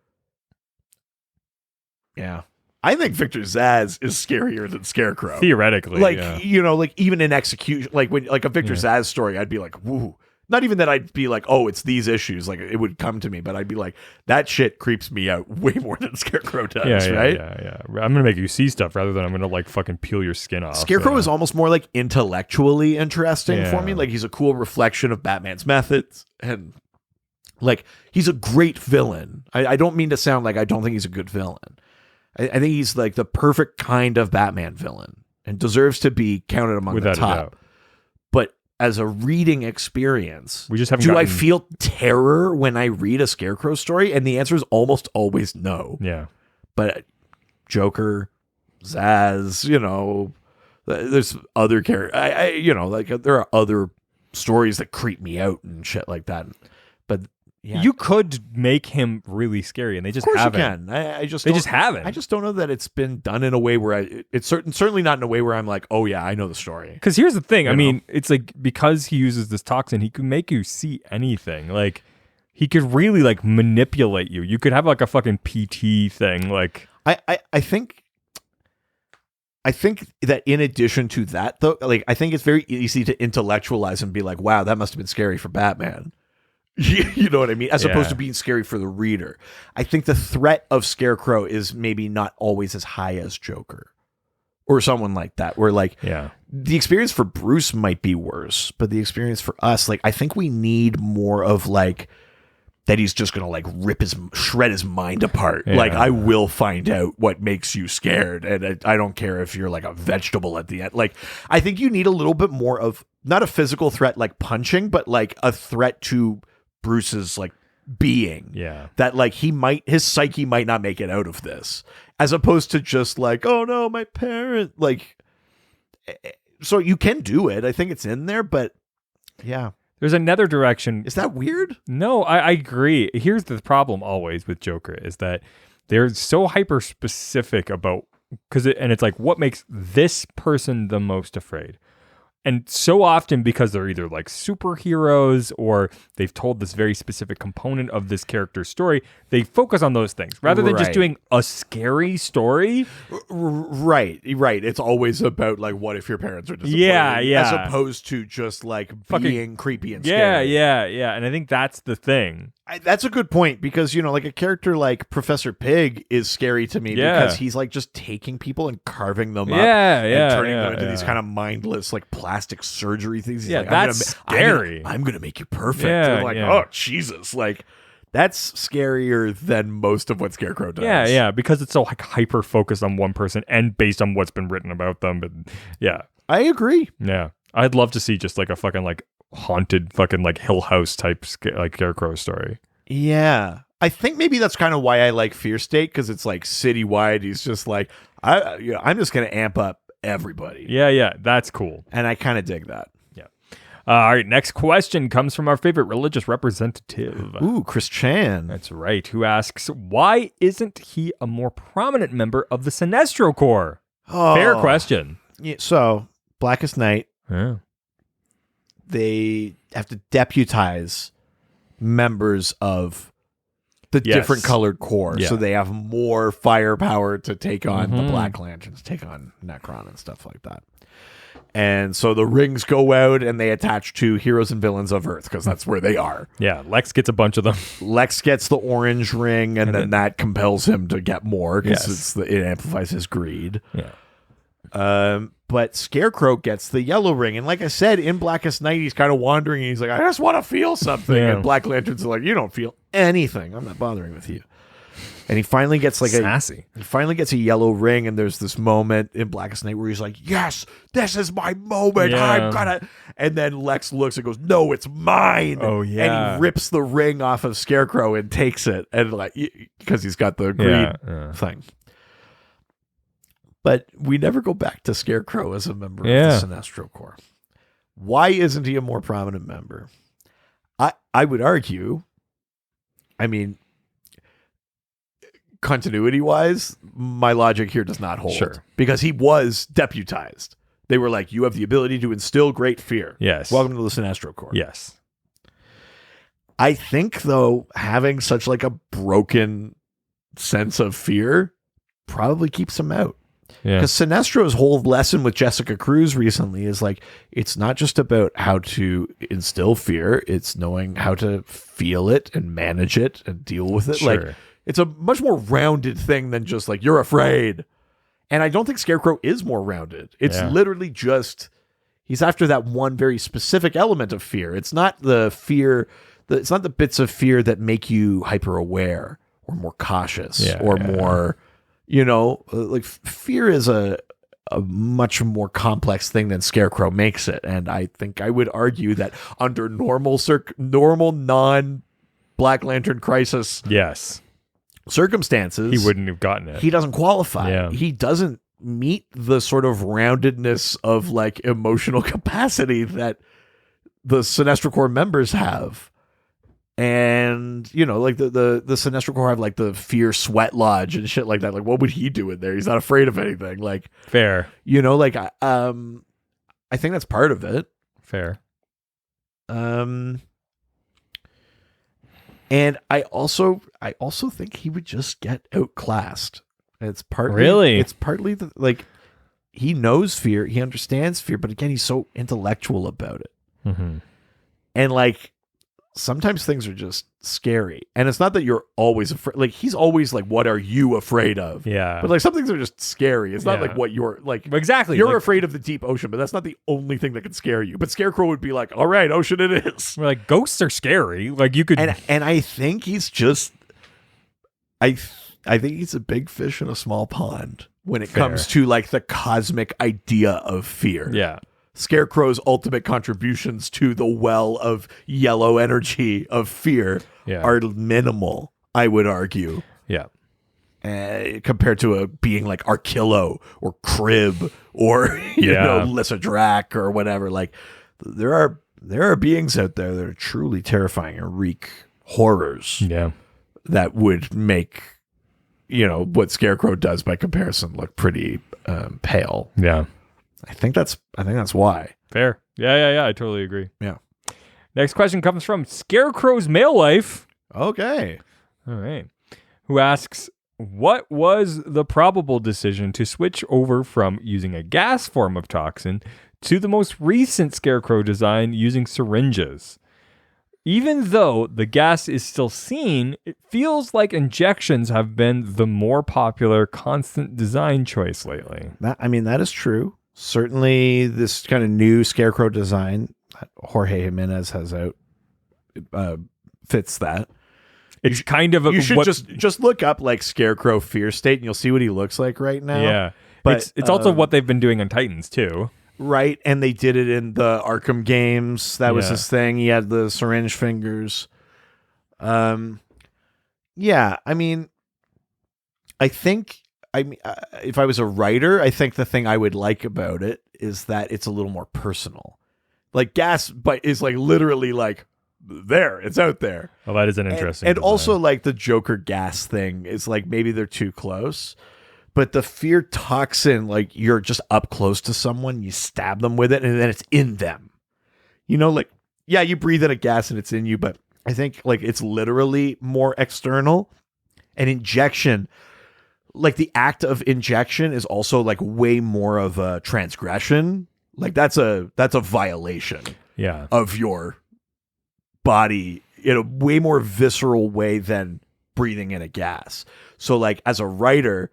Yeah. I think Victor Zsasz is scarier than Scarecrow. Theoretically. Like, like even in execution, like when like a Victor Zsasz story, I'd be like, woo. Not even that I'd be like, oh, it's these issues. Like it would come to me, but I'd be like, that shit creeps me out way more than Scarecrow does, right? Yeah. I'm gonna make you see stuff rather than I'm gonna like fucking peel your skin off. Scarecrow is almost more like intellectually interesting for me. Like he's a cool reflection of Batman's methods, and like he's a great villain. I don't mean to sound like I don't think he's a good villain. I think he's like the perfect kind of Batman villain and deserves to be counted among without the top. a doubt. But as a reading experience, we just haven't. I feel terror when I read a Scarecrow story? And the answer is almost always no. Yeah. But Joker, Zsasz, there's other characters. There are other stories that creep me out and shit like that. But yeah. You could make him really scary, and they just haven't. You can. They just haven't. I just don't know that it's been done in a way where it's certainly not in a way where I'm like, oh yeah, I know the story. Because here's the thing. I mean, it's like because he uses this toxin, he can make you see anything. Like he could really like manipulate you. You could have like a fucking PT thing. Like I think that in addition to that, though, like I think it's very easy to intellectualize and be like, wow, that must have been scary for Batman. You know what I mean? As opposed to being scary for the reader. I think the threat of Scarecrow is maybe not always as high as Joker or someone like that, where like the experience for Bruce might be worse, but the experience for us, like I think we need more of like that he's just going to like shred his mind apart. Yeah. Like I will find out what makes you scared. And I don't care if you're like a vegetable at the end. Like I think you need a little bit more of not a physical threat like punching, but like a threat to Bruce's like being, that like his psyche might not make it out of this, as opposed to just like, oh no, my parent, like, so you can do it. I think it's in there, but yeah, there's another direction. Is that weird? No, I agree. Here's the problem always with Joker is that they're so hyper specific about, it's like, what makes this person the most afraid? And so often, because they're either like superheroes or they've told this very specific component of this character's story, they focus on those things rather than just doing a scary story. Right. It's always about like, what if your parents are disappointed? Yeah. As opposed to just like being creepy and scary. Yeah. And I think that's the thing. That's a good point, because, you know, like a character like Professor Pig is scary to me because he's like just taking people and carving them up and turning them into these kind of mindless like plastic surgery things. He's like, that's scary. I'm gonna make you perfect. And I'm like, oh Jesus, like that's scarier than most of what Scarecrow does. Yeah, because it's so like hyper focused on one person and based on what's been written about them. But I agree. Yeah, I'd love to see just like a fucking like haunted fucking like Hill House type like Scarecrow story. Yeah, I think maybe that's kind of why I like Fear State, because it's like citywide. He's just like, I'm just gonna amp up everybody. Yeah, that's cool, and I kind of dig that. Yeah. All right, next question comes from our favorite religious representative. Ooh, Chris Chan. That's right. Who asks, why isn't he a more prominent member of the Sinestro Corps? Fair question. Yeah, so Blackest Night. Yeah. They have to deputize members of the different colored corps, so they have more firepower to take on the Black Lanterns, take on Necron and stuff like that. And so the rings go out and they attach to heroes and villains of Earth, because that's where they are. Yeah, Lex gets a bunch of them. Lex gets the orange ring, and then that compels him to get more, because it amplifies his greed. Yeah. But Scarecrow gets the yellow ring. And like I said, in Blackest Night, he's kind of wandering, and he's like, I just want to feel something. Yeah. And Black Lanterns are like, you don't feel anything. I'm not bothering with you. And he finally gets like sassy. He finally gets a yellow ring, and there's this moment in Blackest Night where he's like, yes, this is my moment. Yeah. I'm gonna. And then Lex looks and goes, no, it's mine. Oh, yeah. And he rips the ring off of Scarecrow and takes it, and like, because he's got the greed thing. But we never go back to Scarecrow as a member of the Sinestro Corps. Why isn't he a more prominent member? I would argue, I mean, continuity-wise, my logic here does not hold. Sure. Because he was deputized. They were like, you have the ability to instill great fear. Yes. Welcome to the Sinestro Corps. Yes. I think, though, having such like a broken sense of fear probably keeps him out. Yeah. Because Sinestro's whole lesson with Jessica Cruz recently is like, it's not just about how to instill fear, it's knowing how to feel it and manage it and deal with it. Sure. Like, it's a much more rounded thing than just like, you're afraid. And I don't think Scarecrow is more rounded. It's literally just, he's after that one very specific element of fear. It's not the fear, it's not the bits of fear that make you hyper aware or more cautious or more... You know, like fear is a much more complex thing than Scarecrow makes it. And I think I would argue that under normal non-Black Lantern crisis circumstances, he wouldn't have gotten it. He doesn't qualify. Yeah. He doesn't meet the sort of roundedness of like emotional capacity that the Sinestro Corps members have. And, you know, like the Sinestro Corps have like the Fear Sweat Lodge and shit like that. Like, what would he do in there? He's not afraid of anything. Like, fair. You know, like, I think that's part of it. Fair. And I also think he would just get outclassed. And it's partly like he knows fear, he understands fear, but again, he's so intellectual about it. Mm-hmm. And like, sometimes things are just scary, and it's not that you're always afraid. Like, he's always like, what are you afraid of? Yeah. But like, some things are just scary. It's not like what you're like. Exactly. You're like, afraid of the deep ocean, but that's not the only thing that can scare you. But Scarecrow would be like, all right, ocean it is. We're like, ghosts are scary. Like, you could. And I think he's just, I think he's a big fish in a small pond when it comes to like the cosmic idea of fear. Yeah. Scarecrow's ultimate contributions to the well of yellow energy of fear are minimal, I would argue. Yeah. Compared to a being like Arkillo or Crib or, you know, Lissa Drac or whatever. Like, there are beings out there that are truly terrifying and wreak horrors. Yeah. That would make, you know, what Scarecrow does by comparison look pretty pale. Yeah. I think that's why. Fair. Yeah. I totally agree. Yeah. Next question comes from Scarecrow's Mail Life. Okay. All right. Who asks, what was the probable decision to switch over from using a gas form of toxin to the most recent Scarecrow design using syringes? Even though the gas is still seen, it feels like injections have been the more popular constant design choice lately. That is true. Certainly, this kind of new Scarecrow design that Jorge Jimenez has out fits that. It's kind of you should just look up like Scarecrow Fear State, and you'll see what he looks like right now. Yeah, but it's also what they've been doing on Titans too. Right, and they did it in the Arkham games. That was his thing. He had the syringe fingers. Yeah, I think if I was a writer, I think the thing I would like about it is that it's a little more personal. Like gas, but is like literally like there, it's out there. Well, that is an interesting. And also like the Joker gas thing is like maybe they're too close. But the fear toxin, like you're just up close to someone, you stab them with it, and then it's in them. Like, yeah, you breathe in a gas and it's in you, but I think like it's literally more external. And injection, like the act of injection is also like way more of a transgression. Like that's a violation of your body in a way more visceral way than breathing in a gas. So like as a writer,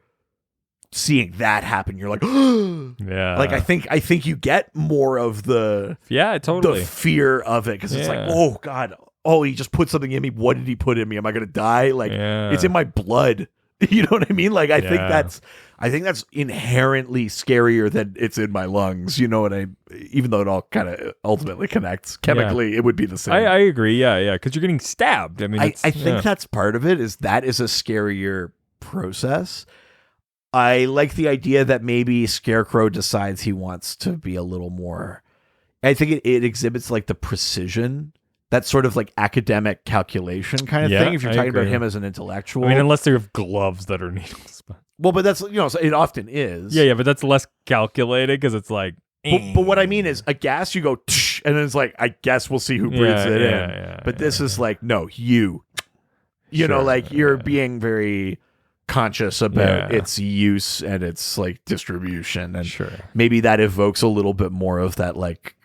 seeing that happen, you're like, yeah. Like I think you get more of the totally the fear of it because it's like, oh God, he just put something in me. What did he put in me? Am I gonna die? Like it's in my blood. You know what I mean? Like I think that's inherently scarier than it's in my lungs. You know what even though it all kind of ultimately connects chemically, it would be the same. I agree. Yeah. Because you're getting stabbed. I think that's part of it. Is a scarier process. I like the idea that maybe Scarecrow decides he wants to be a little more. I think it exhibits like the precision, that sort of like academic calculation kind of thing. If you're talking about him as an intellectual, unless they have gloves that are needles. Well, but that's so it often is. Yeah, but that's less calculated because it's like. But what I mean is a gas, you go, tsh, and then it's like, I guess we'll see who breathes it in. But this is like, no, you know, like you're being very conscious about its use and its like distribution, and maybe that evokes a little bit more of that like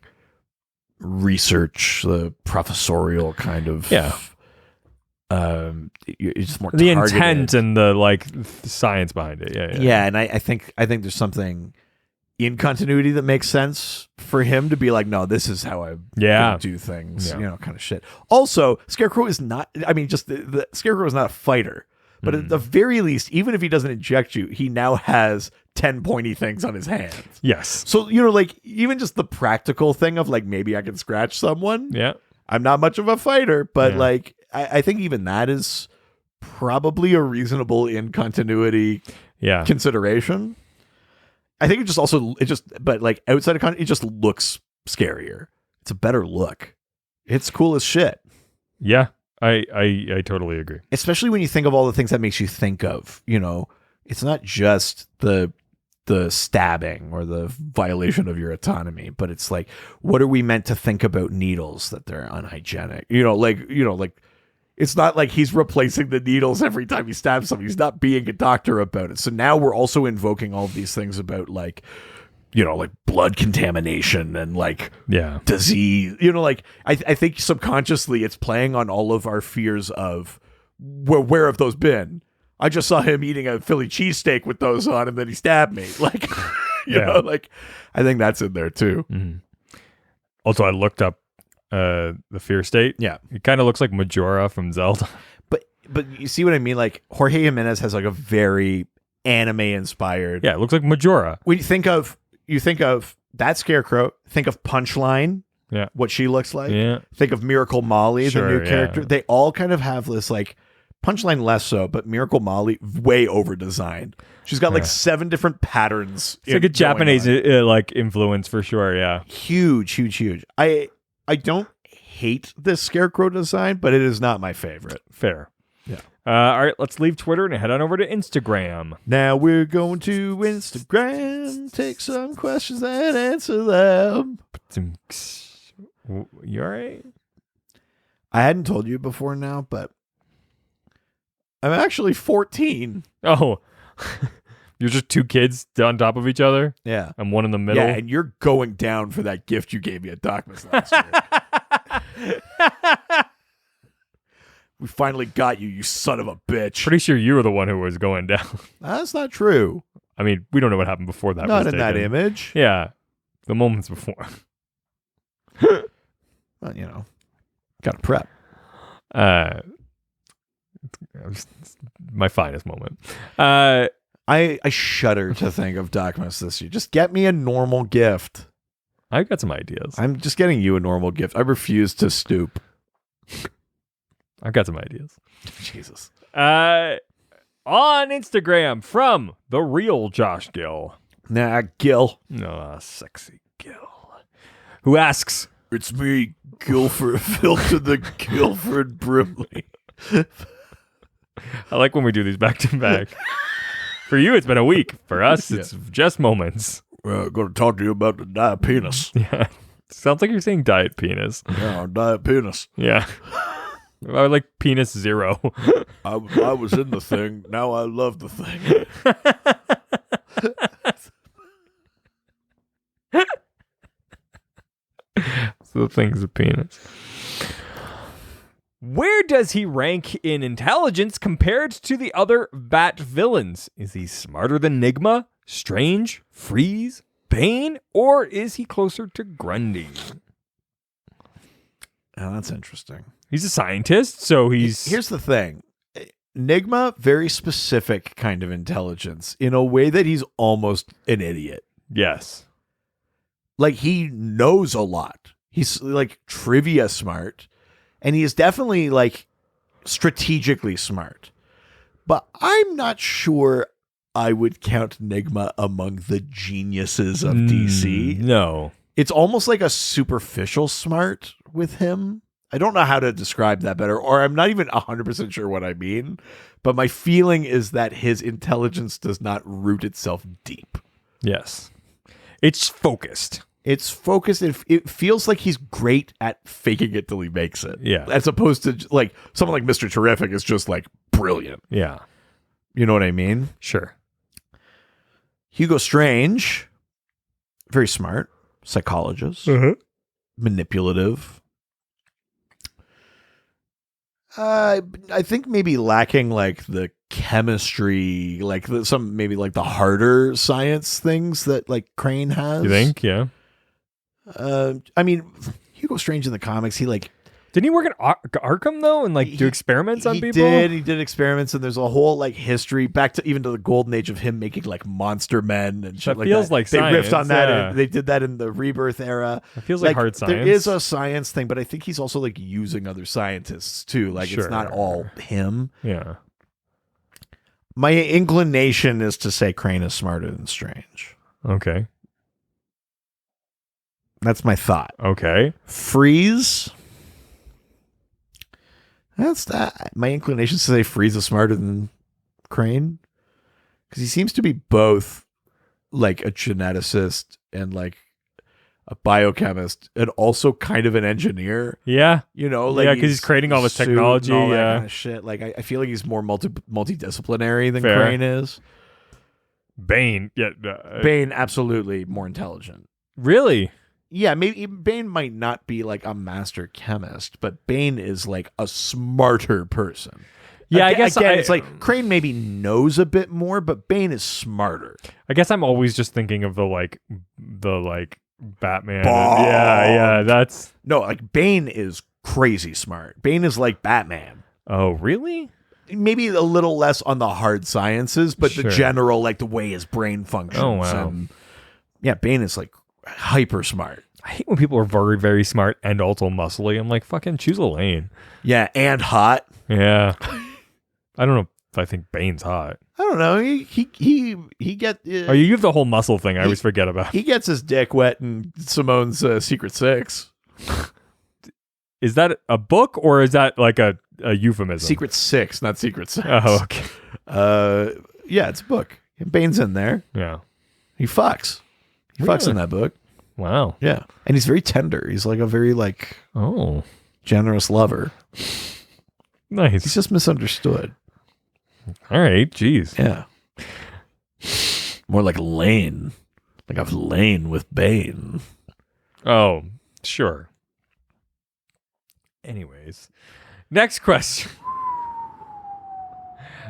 research, the professorial kind of it's more the targeted. intent and the like science behind it. And I think there's something in continuity that makes sense for him to be like, no, this is how I do things, kind of shit. Also, Scarecrow is not. Just the Scarecrow is not a fighter. But at the very least, even if he doesn't inject you, he now has 10 pointy things on his hands. Yes. So, like, even just the practical thing of, like, maybe I can scratch someone. Yeah. I'm not much of a fighter, but, like, I think even that is probably a reasonable in continuity consideration. I think but, like, outside of continuity, it just looks scarier. It's a better look. It's cool as shit. Yeah. I totally agree. Especially when you think of all the things that makes you think of, it's not just the stabbing or the violation of your autonomy, but it's like, what are we meant to think about needles that they're unhygienic? It's not like he's replacing the needles every time he stabs something. He's not being a doctor about it. So now we're also invoking all of these things about like, like blood contamination and like disease, I think subconsciously it's playing on all of our fears of where have those been? I just saw him eating a Philly cheesesteak with those on and then he stabbed me. Like, I think that's in there too. Mm-hmm. Also, I looked up the fear state. Yeah. It kind of looks like Majora from Zelda. But you see what I mean? Like Jorge Jimenez has like a very anime inspired. Yeah. It looks like Majora. When you think of that Scarecrow, think of Punchline, what she looks like. Yeah. Think of Miracle Molly, the new character. They all kind of have this like Punchline less so, but Miracle Molly way over designed. She's got like 7 different patterns. It's like a Japanese like influence for sure. Yeah. Huge. I don't hate this Scarecrow design, but it is not my favorite. Fair. Yeah. All right, let's leave Twitter and head on over to Instagram. Now we're going to Instagram, take some questions and answer them. You all right? I hadn't told you before now, but I'm actually 14. Oh, you're just two kids on top of each other? Yeah. I'm one in the middle. Yeah, and you're going down for that gift you gave me at Docmas last year. We finally got you, you son of a bitch. Pretty sure you were the one who was going down. That's not true. I mean, we don't know what happened before that. Not was in that taken. image. Yeah, the moments before. Well, you know, got to prep. My finest moment. I shudder to think of Docmas this year. Just get me a normal gift. I've got some ideas. I'm just getting you a normal gift. I refuse to stoop. I've got some ideas. Jesus. On Instagram from the real Josh Gill. Nah, Gil. No, sexy Gill. Who asks, It's me, Guilford, Philton the Guilford Brimley. I like when we do these back to back. For you, it's been a week. For us, it's just moments. I'm going to talk to you about the diet penis. Yeah. Sounds like you're saying diet penis. Yeah, diet penis. Yeah. I like penis 0. I was in the thing. Now I love the thing. So the thing's a penis. Where does he rank in intelligence compared to the other Bat villains? Is he smarter than Nigma, Strange, Freeze, Bane, or is he closer to Grundy? Oh, that's interesting. He's a scientist, so he's... Here's the thing. Nigma, very specific kind of intelligence in a way that he's almost an idiot. Yes. Like, he knows a lot. He's, like, trivia smart. And he is definitely, like, strategically smart. But I'm not sure I would count Nigma among the geniuses of DC. No. It's almost like a superficial smart with him. I don't know how to describe that better, or I'm not even 100% sure what I mean. But my feeling is that his intelligence does not root itself deep. Yes. It's focused. It's focused. It feels like he's great at faking it till he makes it. Yeah. As opposed to, like, someone like Mr. Terrific is just, like, brilliant. Yeah. You know what I mean? Sure. Hugo Strange, very smart, psychologist, manipulative. I think maybe lacking, like, the chemistry, like maybe like the harder science things that, like, Crane has. You think? Yeah. I mean, Hugo Strange in the comics, he, like, didn't he work at Arkham though, and like do experiments on people? He did experiments, and there's a whole, like, history back to even to the golden age of him making, like, monster men and shit that like feels that. like they science, riffed on that. yeah. And they did that in the Rebirth era. It feels like hard science. There is a science thing, but I think he's also, like, using other scientists too. Like, Sure. it's not all him. Yeah. My inclination is to say Crane is smarter than Strange. Okay. That's my thought. Okay. Freeze. That's that. My inclination is to say Freeze is smarter than Crane, because he seems to be both, like, a geneticist and, like, a biochemist, and also kind of an engineer. Yeah. You know, like, yeah, because he's creating all this technology. And all that Yeah. kind of shit. Like, I feel like he's more multidisciplinary than Fair. Crane is. Bane. Yeah. Bane, absolutely more intelligent. Really? Yeah, maybe Bane might not be, like, a master chemist, but Bane is, like, a smarter person. Yeah, I guess it's like Crane maybe knows a bit more, but Bane is smarter. I guess I'm always just thinking of the Batman. Bomb. Yeah, that's... No, like, Bane is crazy smart. Bane is like Batman. Oh, really? Maybe a little less on the hard sciences, but Sure. the general, like, the way his brain functions. Oh, wow. And, yeah, Bane is, like, hyper smart. I hate when people are very, very smart and also muscly. I'm like, fucking choose a lane. Yeah, and hot. Yeah. I don't know if I think Bane's hot. I don't know. He get. Oh, you have the whole muscle thing. I always forget about. He gets his dick wet in Simone's Secret Six. is that a book or is that like a euphemism? Secret Six, not Secret Sex. Oh, okay. Yeah, it's a book. Bane's in there. Yeah. He fucks. He fucks in that book. Wow. Yeah. And he's very tender. He's like a very generous lover. Nice. He's just misunderstood. All right. Jeez. Yeah. More like Lane. Like I've lain with Bane. Oh, sure. Anyways, next question.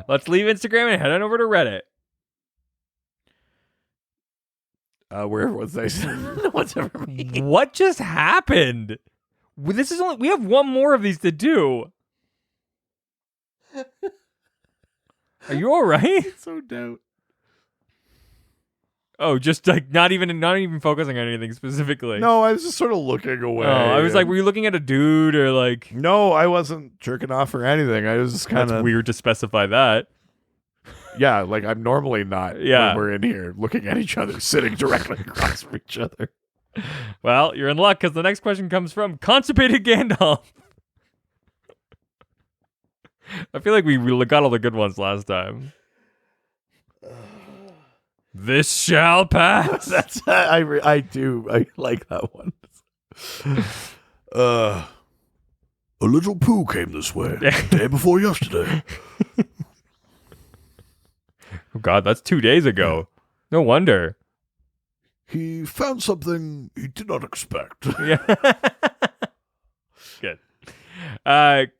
Let's leave Instagram and head on over to Reddit. Where everyone's nice. No one's ever mean. What just happened? We have one more of these to do. Are you all right? So dope. Oh, just like not even focusing on anything specifically. No, I was just sort of looking away. Oh, I was like, were you looking at a dude or like? No, I wasn't jerking off or anything. I was just kind of That's weird to specify that. Yeah, like I'm normally not. Yeah. When we're in here looking at each other, sitting directly across from each other. Well, you're in luck because the next question comes from Constipated Gandalf. I feel like we got all the good ones last time. This shall pass. That's I do. I like that one. A little poo came this way day before yesterday. Oh God, that's 2 days ago. No wonder. He found something he did not expect. Yeah. Good.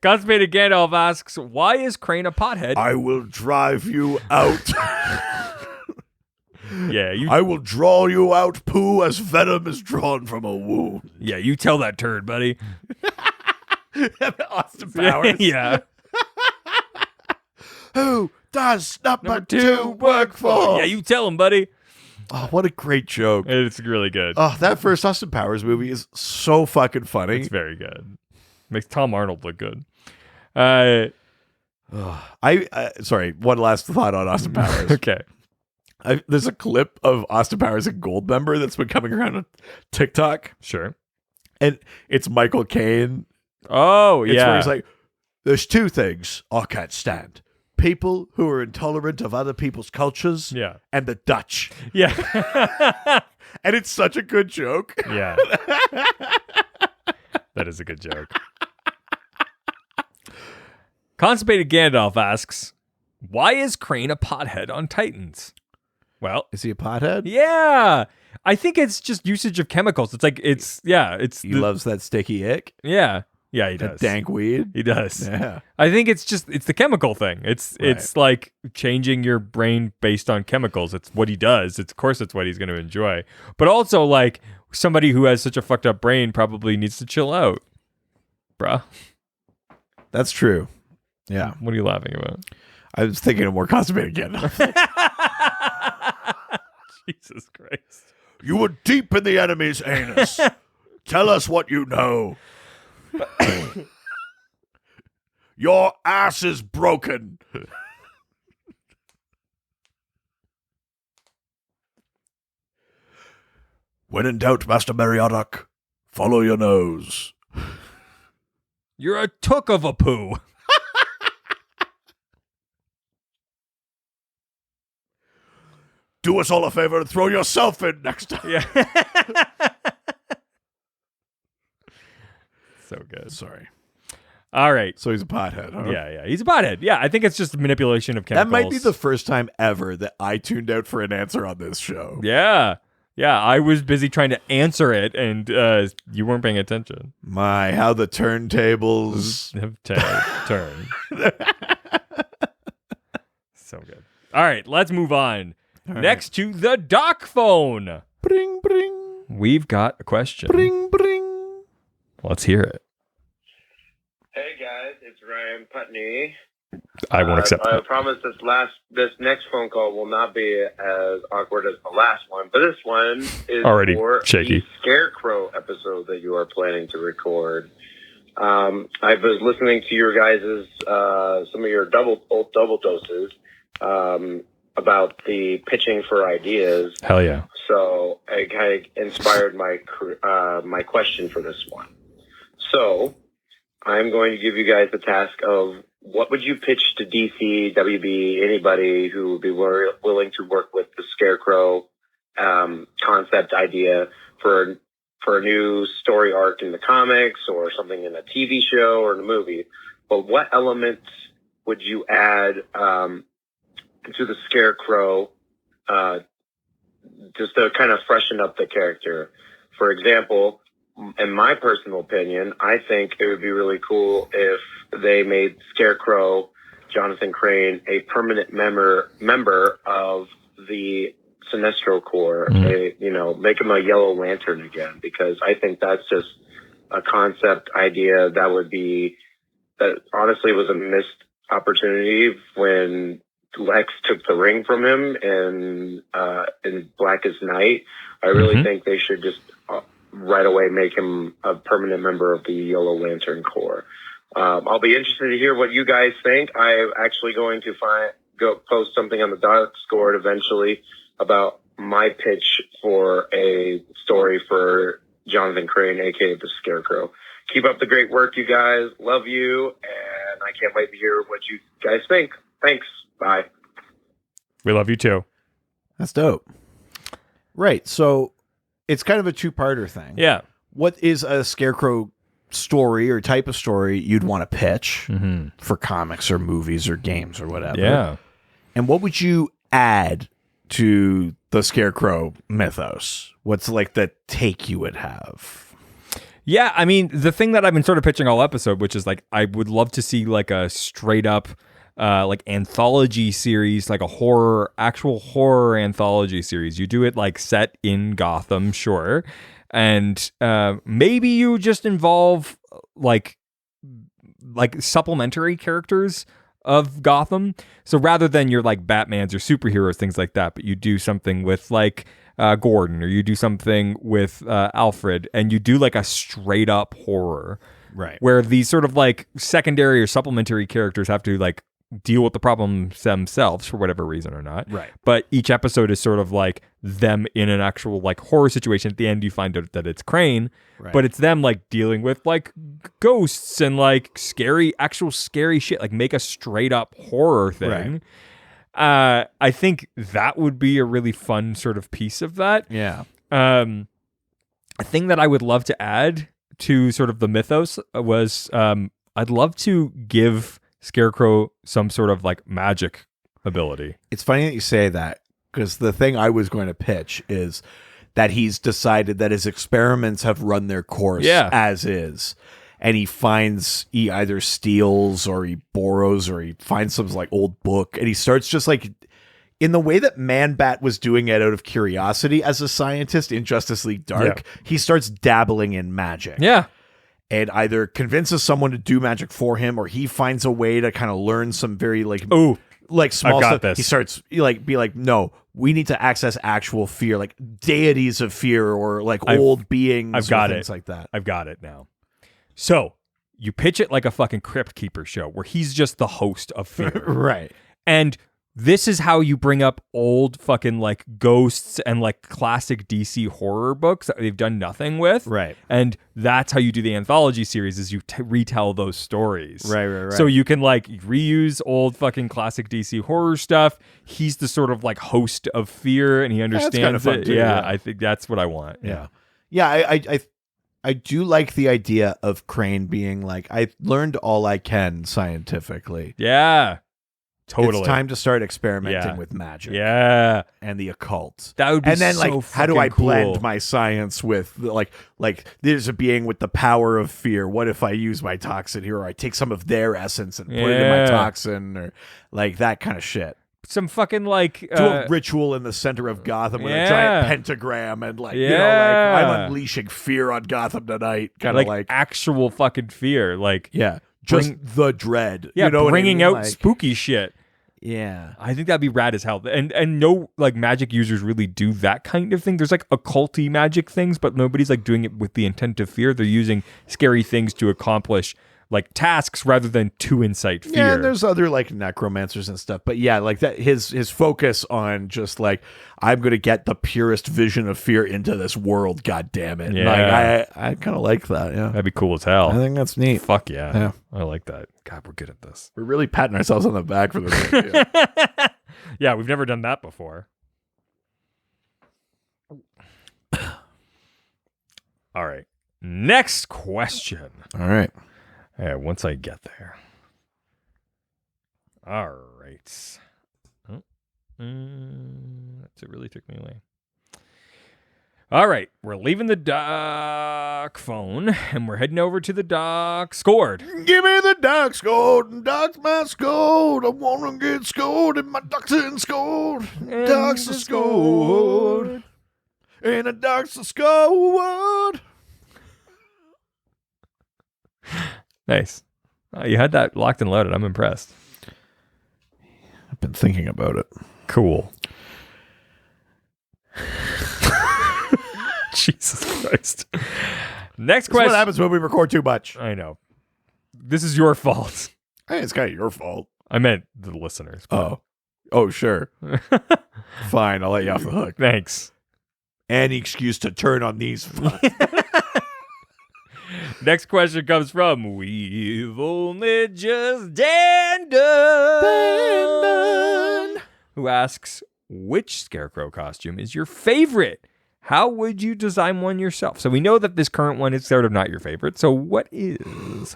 Constipated Gandalf asks, why is Crane a pothead? I will drive you out. Yeah, I will draw you out, poo, as venom is drawn from a wound. Yeah, you tell that turd, buddy. Austin Powers. Yeah. Who does number two work for? Yeah, you tell him, buddy. Oh, what a great joke. It's really good. Oh, that first Austin Powers movie is so fucking funny. It's very good. Makes Tom Arnold look good. Sorry, one last thought on Austin Powers. Okay. There's a clip of Austin Powers and Goldmember that's been coming around on TikTok. Sure. And it's Michael Caine. Oh, It's yeah. where he's like, there's two things I can't stand. People who are intolerant of other people's cultures. Yeah. And the Dutch. Yeah. And it's such a good joke. Yeah. That is a good joke. Constipated Gandalf asks, why is Crane a pothead on Titans? Well, Is he a pothead? yeah. I think it's just usage of chemicals. It's like, He loves that sticky ick. Yeah. Yeah, he That does. dank weed. He does. Yeah. I think it's the chemical thing. It's Right. like changing your brain based on chemicals. It's what he does. Of course it's what he's going to enjoy. But also like somebody who has such a fucked up brain probably needs to chill out. Bruh. That's true. Yeah. What are you laughing about? I was thinking of more constipated Gandalf. Jesus Christ. You were deep in the enemy's anus. Tell us what you know. Your ass is broken. When in doubt, Master Meriadoc, follow your nose. You're a took of a poo. Do us all a favor and throw yourself in next time. Yeah. So good. Sorry. All right. So he's a pothead, huh? Yeah. He's a pothead. Yeah, I think it's just manipulation of That chemicals. might be the first time ever that I tuned out for an answer on this show. Yeah. Yeah, I was busy trying to answer it, and you weren't paying attention. My, how the turntables. Have turned. So good. All right, let's move on. All right. Next to the doc phone. Bring, bring, We've got a question. bring, bring. Let's hear it. Hey guys, it's Ryan Putney. I won't accept I that. promise this next phone call will not be as awkward as the last one, but this one is Already for shaky. the Scarecrow episode that you are planning to record. I was listening to your guys' some of your double doses about the pitching for ideas. Hell yeah. So it kind of inspired my question for this one. So I'm going to give you guys the task of what would you pitch to DC, WB, anybody who would be willing to work with the Scarecrow concept idea for a new story arc in the comics or something in a TV show or in a movie. But what elements would you add to the Scarecrow just to kind of freshen up the character? For example, in my personal opinion, I think it would be really cool if they made Scarecrow, Jonathan Crane, a permanent member of the Sinestro Corps. Make him a Yellow Lantern again, because I think that's just a concept idea that honestly was a missed opportunity when Lex took the ring from him in Blackest Night. I really think they should just right away make him a permanent member of the Yellow Lantern Corps. I'll be interested to hear what you guys think. I'm actually going to post something on the Discord eventually about my pitch for a story for Jonathan Crane, aka the Scarecrow. Keep up the great work, you guys. Love you, and I can't wait to hear what you guys think. Thanks. Bye. We love you too. That's dope. Right. So it's kind of a two-parter thing. Yeah. What is a Scarecrow story or type of story you'd want to pitch for comics or movies or games or whatever? Yeah. And what would you add to the Scarecrow mythos? What's like the take you would have? Yeah, I mean, the thing that I've been sort of pitching all episode, which is like, I would love to see like a straight up like anthology series, like a actual horror anthology series. You do it like set in Gotham, sure. And maybe you just involve like supplementary characters of Gotham. So rather than your like Batmans or superheroes, things like that, but you do something with like Gordon, or you do something with Alfred, and you do like a straight up horror. Right. Where these sort of like secondary or supplementary characters have to like deal with the problems themselves for whatever reason or not. Right. But each episode is sort of like them in an actual like horror situation. At the end, you find out that it's Crane, but it's them like dealing with like ghosts and like actual scary shit. Like make a straight up horror thing. Right. I think that would be a really fun sort of piece of that. Yeah. A thing that I would love to add to sort of the mythos was I'd love to give Scarecrow some sort of like magic ability. It's funny that you say that, because the thing I was going to pitch is that he's decided that his experiments have run their course as is. And he either steals or he borrows or he finds some like old book, and he starts just like in the way that Man-Bat was doing it out of curiosity as a scientist in Justice League Dark, he starts dabbling in magic. Yeah. And either convinces someone to do magic for him, or he finds a way to kind of learn some very like small stuff. This. He starts be like, no, we need to access actual fear, like deities of fear, or like old beings. I've got things it like that. I've got it now. So you pitch it like a fucking Crypt Keeper show where he's just the host of fear. Right. And this is how you bring up old fucking like ghosts and like classic DC horror books that they've done nothing with. Right. And that's how you do the anthology series, is you retell those stories. Right. So you can like reuse old fucking classic DC horror stuff. He's the sort of like host of fear, and he understands kind of fun it. too, yeah, yeah. I think that's what I want. Yeah. I do like the idea of Crane being like, I learned all I can scientifically. Yeah. Totally. It's time to start experimenting with magic. Yeah. And the occult. That would be and then so like, how do I fucking blend cool. my science with like there's a being with the power of fear. What if I use my toxin here, or I take some of their essence and put it in my toxin, or like that kind of shit. Some fucking like Do a ritual in the center of Gotham with a giant pentagram, and like I'm unleashing fear on Gotham tonight. Kind of like actual fucking fear. Like just the dread. Yeah, you know bringing what I mean? out Like, spooky shit. Yeah, I think that'd be rad as hell. And no like magic users really do that kind of thing. There's like occulty magic things, but nobody's like doing it with the intent of fear. They're using scary things to accomplish like tasks rather than to incite fear. Yeah, and there's other like necromancers and stuff, but yeah, like that his focus on just like I'm gonna get the purest vision of fear into this world. God damn it! Yeah, like, I kind of like that. Yeah, that'd be cool as hell. I think that's neat. Fuck yeah. Yeah. I like that. God, we're good at this. We're really patting ourselves on the back for this idea. Yeah, we've never done that before. All right. Next question. All right. Yeah, once I get there. All right. Oh, it really took me away. All right. We're leaving the doc phone and we're heading over to the doc scored. Give me the doc scored. Doc's my scored. I want to get scored and my Toxin scored. Doc's a scored. And a Doc's a scored. Nice. You had that locked and loaded. I'm impressed. I've been thinking about it. Cool. Jesus Christ. Next question. What happens when we record too much? I know. This is your fault. Hey, it's kind of your fault. I meant the listeners. Oh, sure. Fine, I'll let you off the hook. Thanks. Any excuse to turn on these. Next question comes from We've Only Just Done, who asks, which Scarecrow costume is your favorite? How would you design one yourself? So we know that this current one is sort of not your favorite. So what is?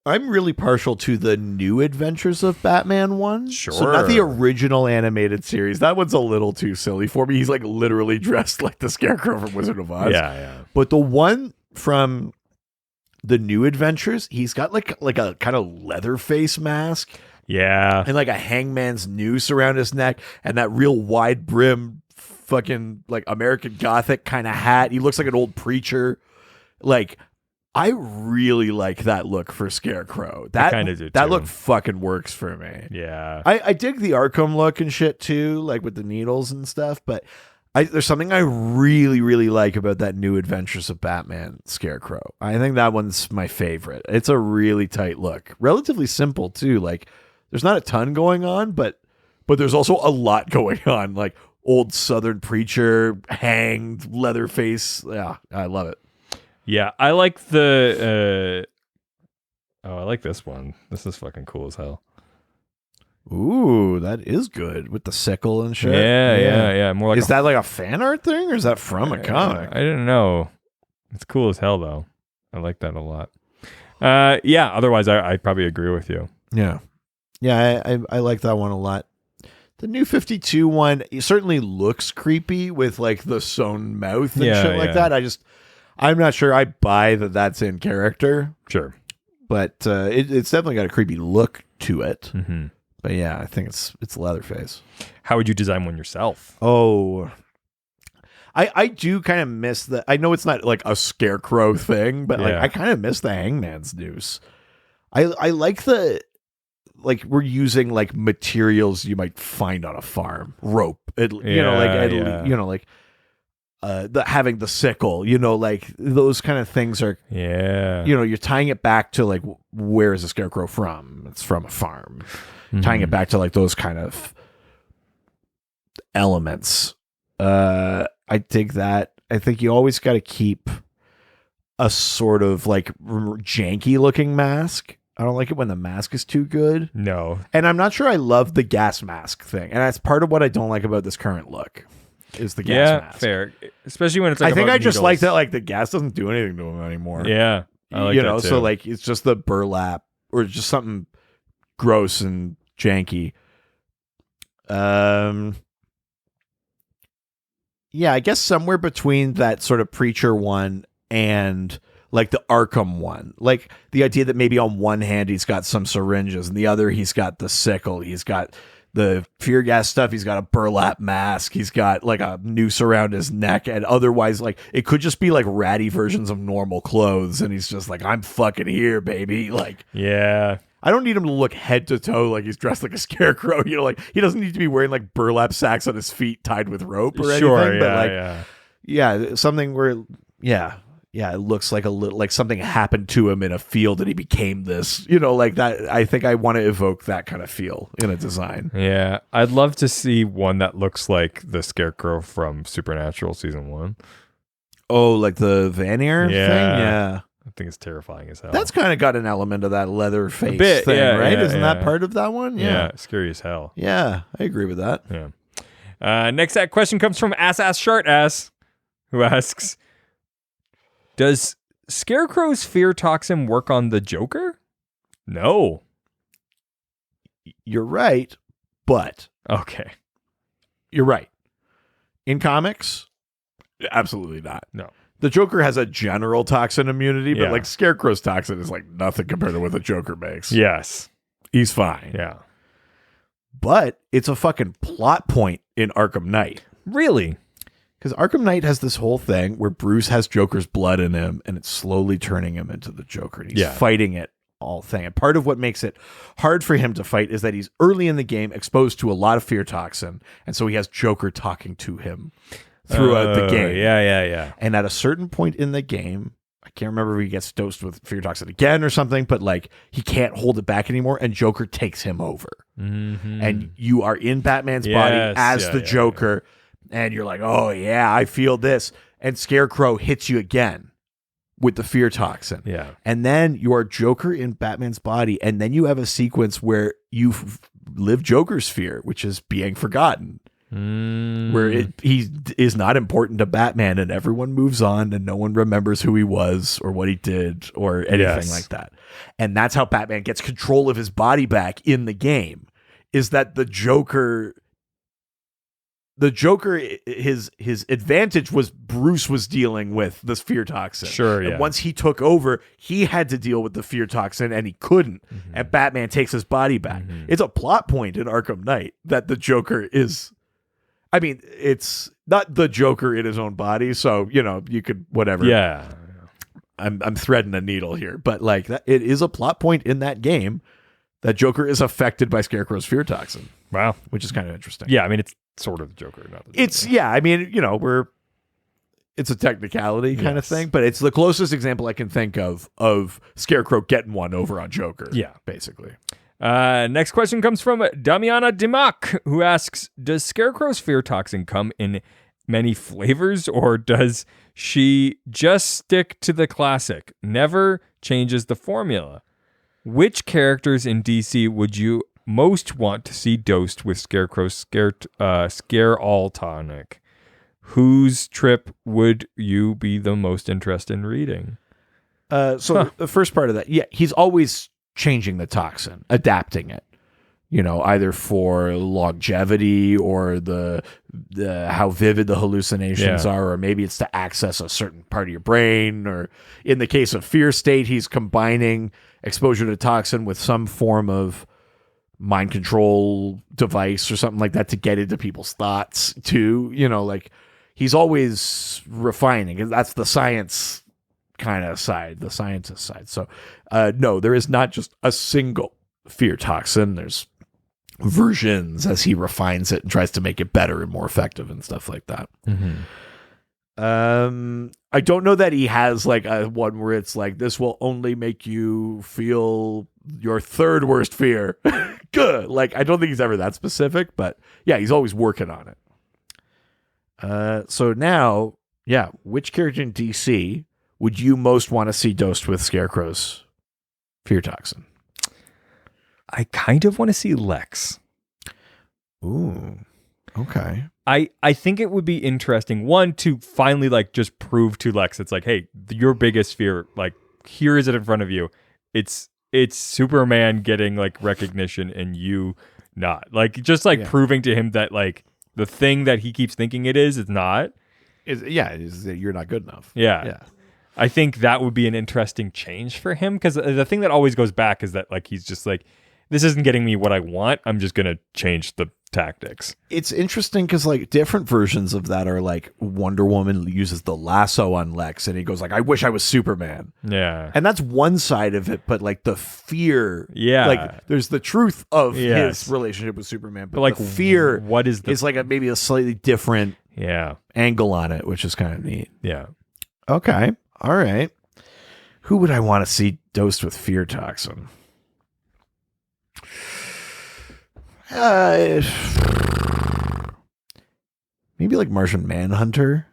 I'm really partial to the New Adventures of Batman one. Sure. So not the original animated series. That one's a little too silly for me. He's like literally dressed like the Scarecrow from Wizard of Oz. Yeah. But the one from the New Adventures, he's got like a kind of leather face mask. Yeah. And like a hangman's noose around his neck and that real wide brim fucking like American Gothic kind of hat. He looks like an old preacher. Like, I really like that look for Scarecrow. That kind of do that too. look fucking works for me. Yeah. I dig the Arkham look and shit too, like with the needles and stuff, but there's something I really, really like about that New Adventures of Batman Scarecrow. I think that one's my favorite. It's a really tight look. Relatively simple too. Like there's not a ton going on, but there's also a lot going on. Like old Southern preacher, hanged, leather face. Yeah, I love it. Yeah, I like the I like this one. This is fucking cool as hell. Ooh, that is good with the sickle and shit. Yeah. More like is that like a fan art thing or is that from a comic? I didn't know. It's cool as hell though. I like that a lot. Yeah, otherwise I probably agree with you. Yeah. Yeah, I like that one a lot. The New 52 one, it certainly looks creepy with like the sewn mouth and shit like that. I'm not sure I buy that that's in character. Sure. But it's definitely got a creepy look to it. Mm-hmm. But yeah, I think it's Leatherface. How would you design one yourself? Oh, I do kind of miss the. I know it's not like a Scarecrow thing, but like I kind of miss the Hangman's noose. I like the like we're using like materials you might find on a farm, rope, having the sickle, like those kind of things are. Yeah, you're tying it back to like where is the Scarecrow from? It's from a farm. Mm-hmm. Tying it back to like those kind of elements. I dig that. I think you always got to keep a sort of like janky looking mask. I don't like it when the mask is too good. No. And I'm not sure I love the gas mask thing. And that's part of what I don't like about this current look is the gas mask. Yeah, fair. Especially when it's like I think I needles. just like that like the gas doesn't do anything to him anymore. Yeah. I like that too. So like it's just the burlap or just something gross and janky. Yeah, I guess somewhere between that sort of preacher one and like the Arkham one. Like the idea that maybe on one hand he's got some syringes and the other he's got the sickle. He's got the fear gas stuff. He's got a burlap mask. He's got like a noose around his neck. And otherwise, like it could just be like ratty versions of normal clothes. And he's just like, I'm fucking here, baby. Like, yeah. I don't need him to look head to toe like he's dressed like a scarecrow. Like he doesn't need to be wearing like burlap sacks on his feet tied with rope or anything. But like, something where, it looks like a little like something happened to him in a field and he became this, like that. I think I want to evoke that kind of feel in a design. Yeah, I'd love to see one that looks like the Scarecrow from Supernatural season 1. Oh, like the Vanir thing? Yeah. I think it's terrifying as hell. That's kind of got an element of that leather face bit, thing, yeah, right? yeah, Isn't yeah. that part of that one? Yeah, scary as hell. Yeah, I agree with that. Yeah. Next question comes from Ass, who asks, does Scarecrow's fear toxin work on the Joker? No. You're right, but... Okay. You're right. In comics, absolutely not. No. The Joker has a general toxin immunity, but Yeah. like Scarecrow's toxin is like nothing compared to what the Joker makes. Yes. He's fine. Yeah. But it's a fucking plot point in Arkham Knight. Really? Because Arkham Knight has this whole thing where Bruce has Joker's blood in him and it's slowly turning him into the Joker. And he's fighting it all thing. And part of what makes it hard for him to fight is that he's early in the game exposed to a lot of fear toxin. And so he has Joker talking to him throughout the game. Yeah. And at a certain point in the game, I can't remember if he gets dosed with fear toxin again or something, but like he can't hold it back anymore and Joker takes him over. Mm-hmm. And you are in Batman's body as the Joker. And you're like, oh, yeah, I feel this. And Scarecrow hits you again with the fear toxin. Yeah. And then you are Joker in Batman's body. And then you have a sequence where you live Joker's fear, which is being forgotten. Where he is not important to Batman and everyone moves on and no one remembers who he was or what he did or anything like that. And that's how Batman gets control of his body back in the game, is that the Joker, his advantage was Bruce was dealing with this fear toxin. Sure, and once he took over, he had to deal with the fear toxin and he couldn't. And Batman takes his body back. It's a plot point in Arkham Knight that the Joker is... I mean, it's not the Joker in his own body, so, you could, whatever. Yeah. I'm threading a needle here, but like it is a plot point in that game that Joker is affected by Scarecrow's fear toxin. Wow. Which is kind of interesting. Yeah, I mean, it's sort of the Joker, not the Joker. It's, I mean, it's a technicality kind of thing, but it's the closest example I can think of Scarecrow getting one over on Joker. Yeah. Basically. Next question comes from Damiana Dimak, who asks, does Scarecrow's fear toxin come in many flavors, or does she just stick to the classic, never changes the formula? Which characters in DC would you most want to see dosed with Scarecrow's Scare-All tonic? Whose trip would you be the most interested in reading? So the first part of that, he's always changing the toxin, adapting it, either for longevity or the how vivid the hallucinations are, or maybe it's to access a certain part of your brain, or in the case of Fear State, he's combining exposure to toxin with some form of mind control device or something like that to get into people's thoughts too. Like he's always refining, and that's the science kind of side, the scientist side. So no, there is not just a single fear toxin. There's versions as he refines it and tries to make it better and more effective and stuff like that. I don't know that he has like a one where it's like, this will only make you feel your third worst fear. Good. Like, I don't think he's ever that specific, but yeah, he's always working on it. So now, which character in DC would you most want to see dosed with Scarecrow's fear toxin? I kind of want to see Lex. Ooh, okay. I think it would be interesting, one, to finally like just prove to Lex, it's like, hey, your biggest fear, like, here is it in front of you. It's Superman getting like recognition and you not. Like, just like proving to him that like the thing that he keeps thinking it's not. Is that you're not good enough. Yeah. I think that would be an interesting change for him, because the thing that always goes back is that like he's just like, this isn't getting me what I want. I'm just going to change the tactics. It's interesting because like different versions of that are like Wonder Woman uses the lasso on Lex and he goes like, I wish I was Superman. Yeah. And that's one side of it, but like the fear, like there's the truth of his relationship with Superman, but like the fear what is like maybe a slightly different angle on it, which is kind of neat. Yeah. Okay. All right. Who would I want to see dosed with fear toxin? Maybe like Martian Manhunter.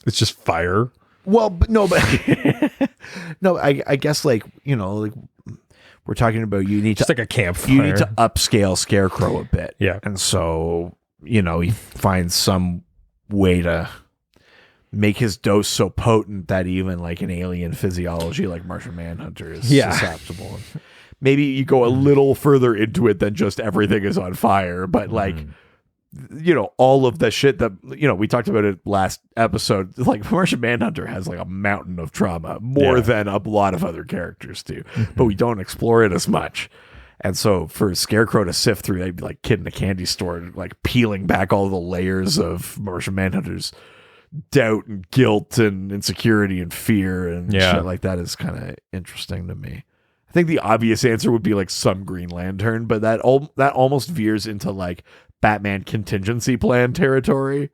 It's just fire. Well, but no, I guess like, like we're talking about you need just to like a campfire. You need to upscale Scarecrow a bit. Yeah. And so, he finds some way to make his dose so potent that even like an alien physiology like Martian Manhunter is susceptible. Maybe you go a little further into it than just everything is on fire, but like, all of the shit that, we talked about it last episode, like Martian Manhunter has like a mountain of trauma, more than a lot of other characters do, but we don't explore it as much. And so for Scarecrow to sift through, they'd be like kid in a candy store, like peeling back all the layers of Martian Manhunter's doubt and guilt and insecurity and fear and shit like that is kind of interesting to me. I think the obvious answer would be like some Green Lantern, but that almost veers into like Batman contingency plan territory,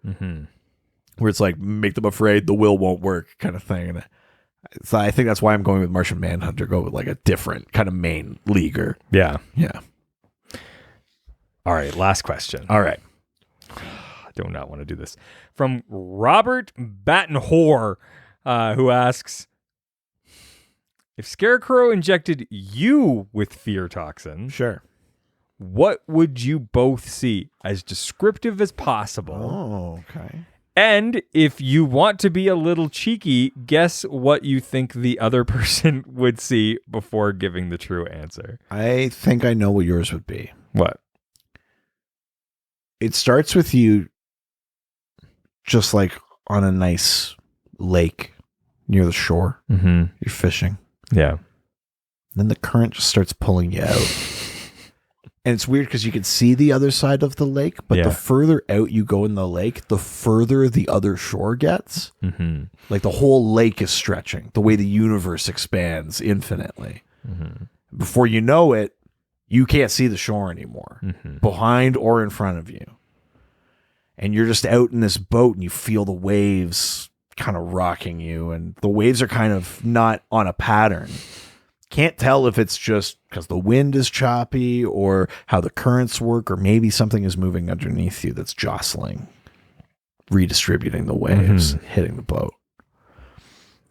where it's like make them afraid, the will won't work kind of thing. And so I think that's why I'm going with Martian Manhunter. Go with like a different kind of main leaguer. Yeah. All right, last question. All right. I do not want to do this. From Robert Battenhore, who asks, if Scarecrow injected you with fear toxin, sure, what would you both see? As descriptive as possible. Oh, okay. And if you want to be a little cheeky, guess what you think the other person would see before giving the true answer. I think I know what yours would be. What? It starts with you just like on a nice lake near the shore. You're fishing. Yeah. Then the current just starts pulling you out. And it's weird because you can see the other side of the lake, but the further out you go in the lake, the further the other shore gets. Like the whole lake is stretching, the way the universe expands infinitely. Before you know it, you can't see the shore anymore, behind or in front of you. And you're just out in this boat and you feel the waves kind of rocking you, and the waves are kind of not on a pattern. Can't tell if it's just because the wind is choppy or how the currents work, or maybe something is moving underneath you that's jostling, redistributing the waves, hitting the boat.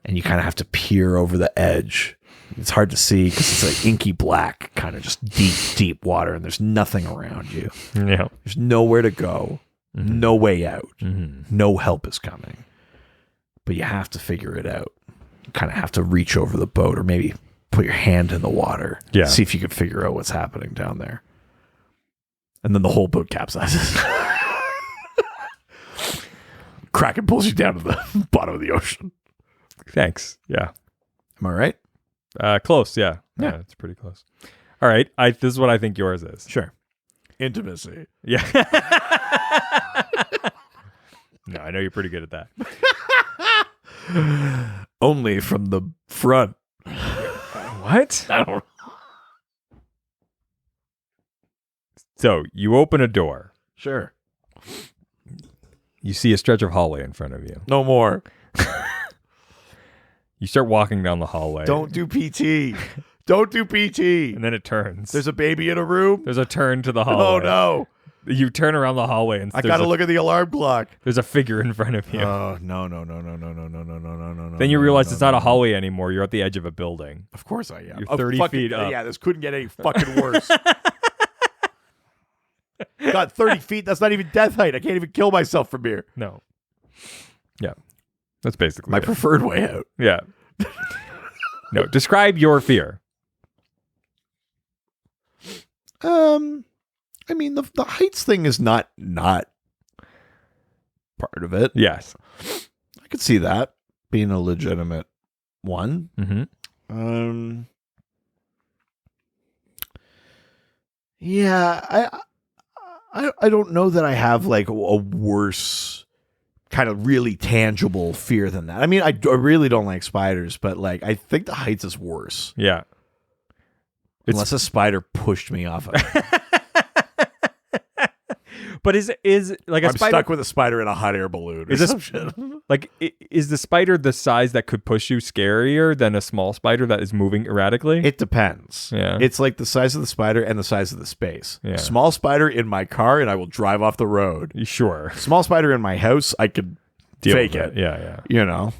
And you kind of have to peer over the edge. It's hard to see because it's like inky black, kind of just deep water, and there's nothing around you. Yeah. There's nowhere to go, no way out, no help is coming. But you have to figure it out. You kind of have to reach over the boat, or maybe put your hand in the water. Yeah. See if you can figure out what's happening down there. And then the whole boat capsizes. Kraken pulls you down to the bottom of the ocean. Thanks. Yeah. Am I right? Close. Yeah. Yeah. It's pretty close. All right. This is what I think yours is. Sure. Intimacy. Yeah. No, I know you're pretty good at that. Only from the front. What? I don't know. So you open a door. Sure. You see a stretch of hallway in front of you. No more. You start walking down the hallway. Don't do PT. Don't do PT. And then it turns. There's a baby in a room. There's a turn to the hallway. Oh, no. You turn around the hallway and I got to look at the alarm clock. There's a figure in front of you. Oh, no. Then you realize it's not a hallway anymore. You're at the edge of a building. Of course I am. You're 30 feet up. Yeah, this couldn't get any fucking worse. God, 30 feet, that's not even death height. I can't even kill myself from here. No. Yeah. That's basically my it. preferred way out. Yeah. No, describe your fear. I mean, the heights thing is not part of it. Yes. I could see that being a legitimate one. Yeah, I don't know that I have like a worse kind of really tangible fear than that. I mean, I really don't like spiders, but like I think the heights is worse. Yeah. Unless a spider pushed me off of it. But is like a I'm spider stuck with a spider in a hot air balloon. Is some shit. Like, is the spider the size that could push you scarier than a small spider that is moving erratically? It depends. Yeah. It's like the size of the spider and the size of the space. Yeah. Small spider in my car and I will drive off the road. Sure. Small spider in my house, I could fake it. Yeah. You know?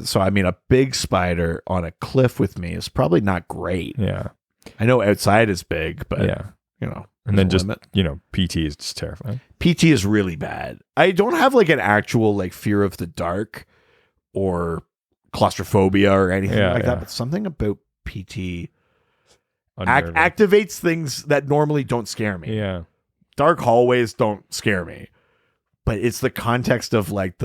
So, I mean, a big spider on a cliff with me is probably not great. Yeah. I know outside is big, but, Yeah. you know. And then there's just, a limit. PT is just terrifying. PT is really bad. I don't have like an actual like fear of the dark or claustrophobia or anything like that, but something about PT activates things that normally don't scare me. Yeah. Dark hallways don't scare me, but it's the context of like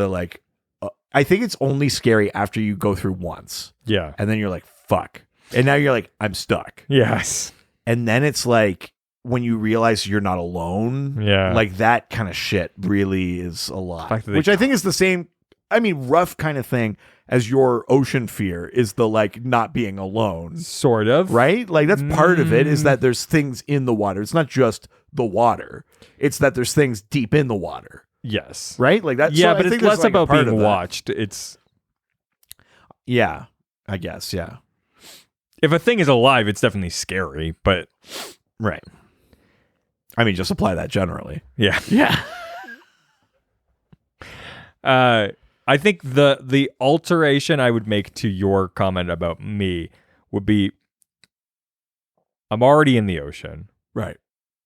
I think it's only scary after you go through once. Yeah. And then you're like, fuck. And now you're like, I'm stuck. Yes. And then it's like, when you realize you're not alone, like that kind of shit really is a lot. Which I think is the same, I mean, rough kind of thing as your ocean fear is the like not being alone. Sort of. Right? Like that's part of it is that there's things in the water. It's not just the water. It's that there's things deep in the water. Yes. Right? Like that. Yeah, so but it's less about being watched. It's. Yeah, I guess. Yeah. If a thing is alive, it's definitely scary, but. Right. I mean, just apply that generally. Yeah. Yeah. I think the alteration I would make to your comment about me would be I'm already in the ocean. Right.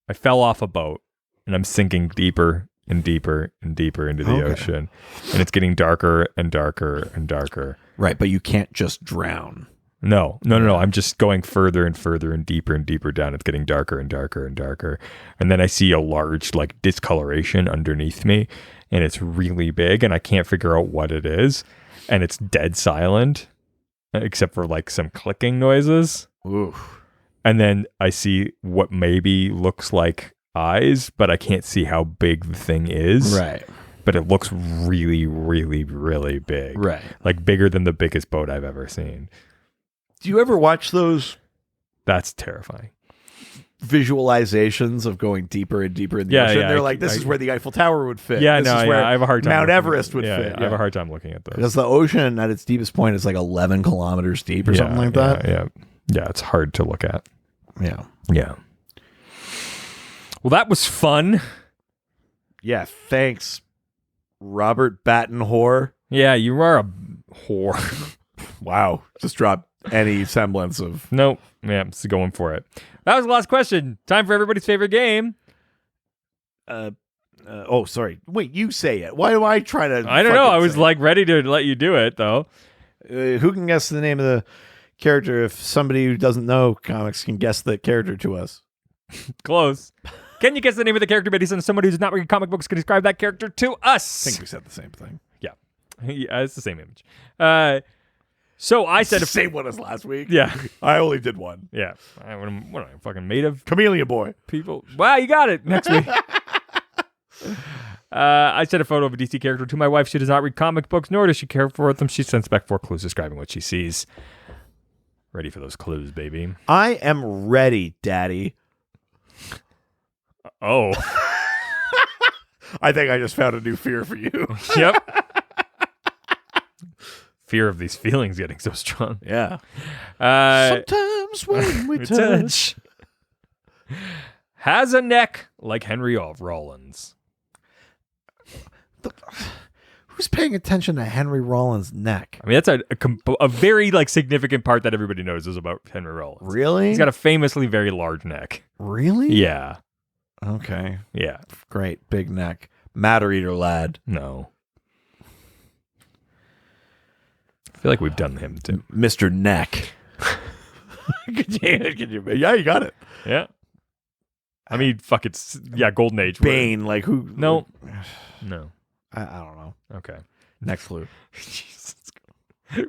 I fell off a boat and I'm sinking deeper and deeper and deeper into the ocean. And it's getting darker and darker and darker. Right. But you can't just drown. No. I'm just going further and further and deeper down. It's getting darker and darker and darker. And then I see a large like discoloration underneath me and it's really big and I can't figure out what it is. And it's dead silent except for like some clicking noises. Oof. And then I see what maybe looks like eyes, but I can't see how big the thing is. Right. But it looks really, really, really big. Right. Like bigger than the biggest boat I've ever seen. Do you ever watch those That's terrifying. visualizations of going deeper and deeper in the ocean? They're like, this is where the Eiffel Tower would fit. Yeah, this is where I have a hard time. Mount Everest would fit. I have a hard time looking at those. Because the ocean at its deepest point is like 11 kilometers deep or something like that. Yeah, it's hard to look at. Yeah. Well, that was fun. Yeah, thanks, Robert Battenhore. Yeah, you are a whore. Wow. Just drop any semblance of... Nope. Yeah, I'm just going for it. That was the last question. Time for everybody's favorite game. Oh, sorry. Wait, you say it. Why do I try to... I don't know. I was like ready to let you do it, though. Who can guess the name of the character if somebody who doesn't know comics can guess the character to us? Close. Can you guess the name of the character based on somebody who's not reading comic books can describe that character to us? I think we said the same thing. Yeah, it's the same image. So I said the same one as last week. Yeah, I only did one. Yeah, what am I fucking made of? Chameleon Boy. People. Wow, you got it. Next week. I sent a photo of a DC character to my wife. She does not read comic books, nor does she care for them. She sends back 4 clues describing what she sees. Ready for those clues, baby. I am ready, Daddy. Oh. I think I just found a new fear for you. Yep. Fear of these feelings getting so strong. Yeah. Sometimes when we touch. Has a neck like Henry Rollins. Who's paying attention to Henry Rollins' neck? I mean, that's a very like significant part that everybody knows is about Henry Rollins. Really? He's got a famously very large neck. Really? Yeah. Okay. Yeah. Great. Big neck. Matter eater lad. No. I feel like we've done him too. Mr. Neck. Yeah, you got it. Yeah. I mean, fuck it's Golden Age. Bane, like who? No. I don't know. Okay. Next clue. Jesus.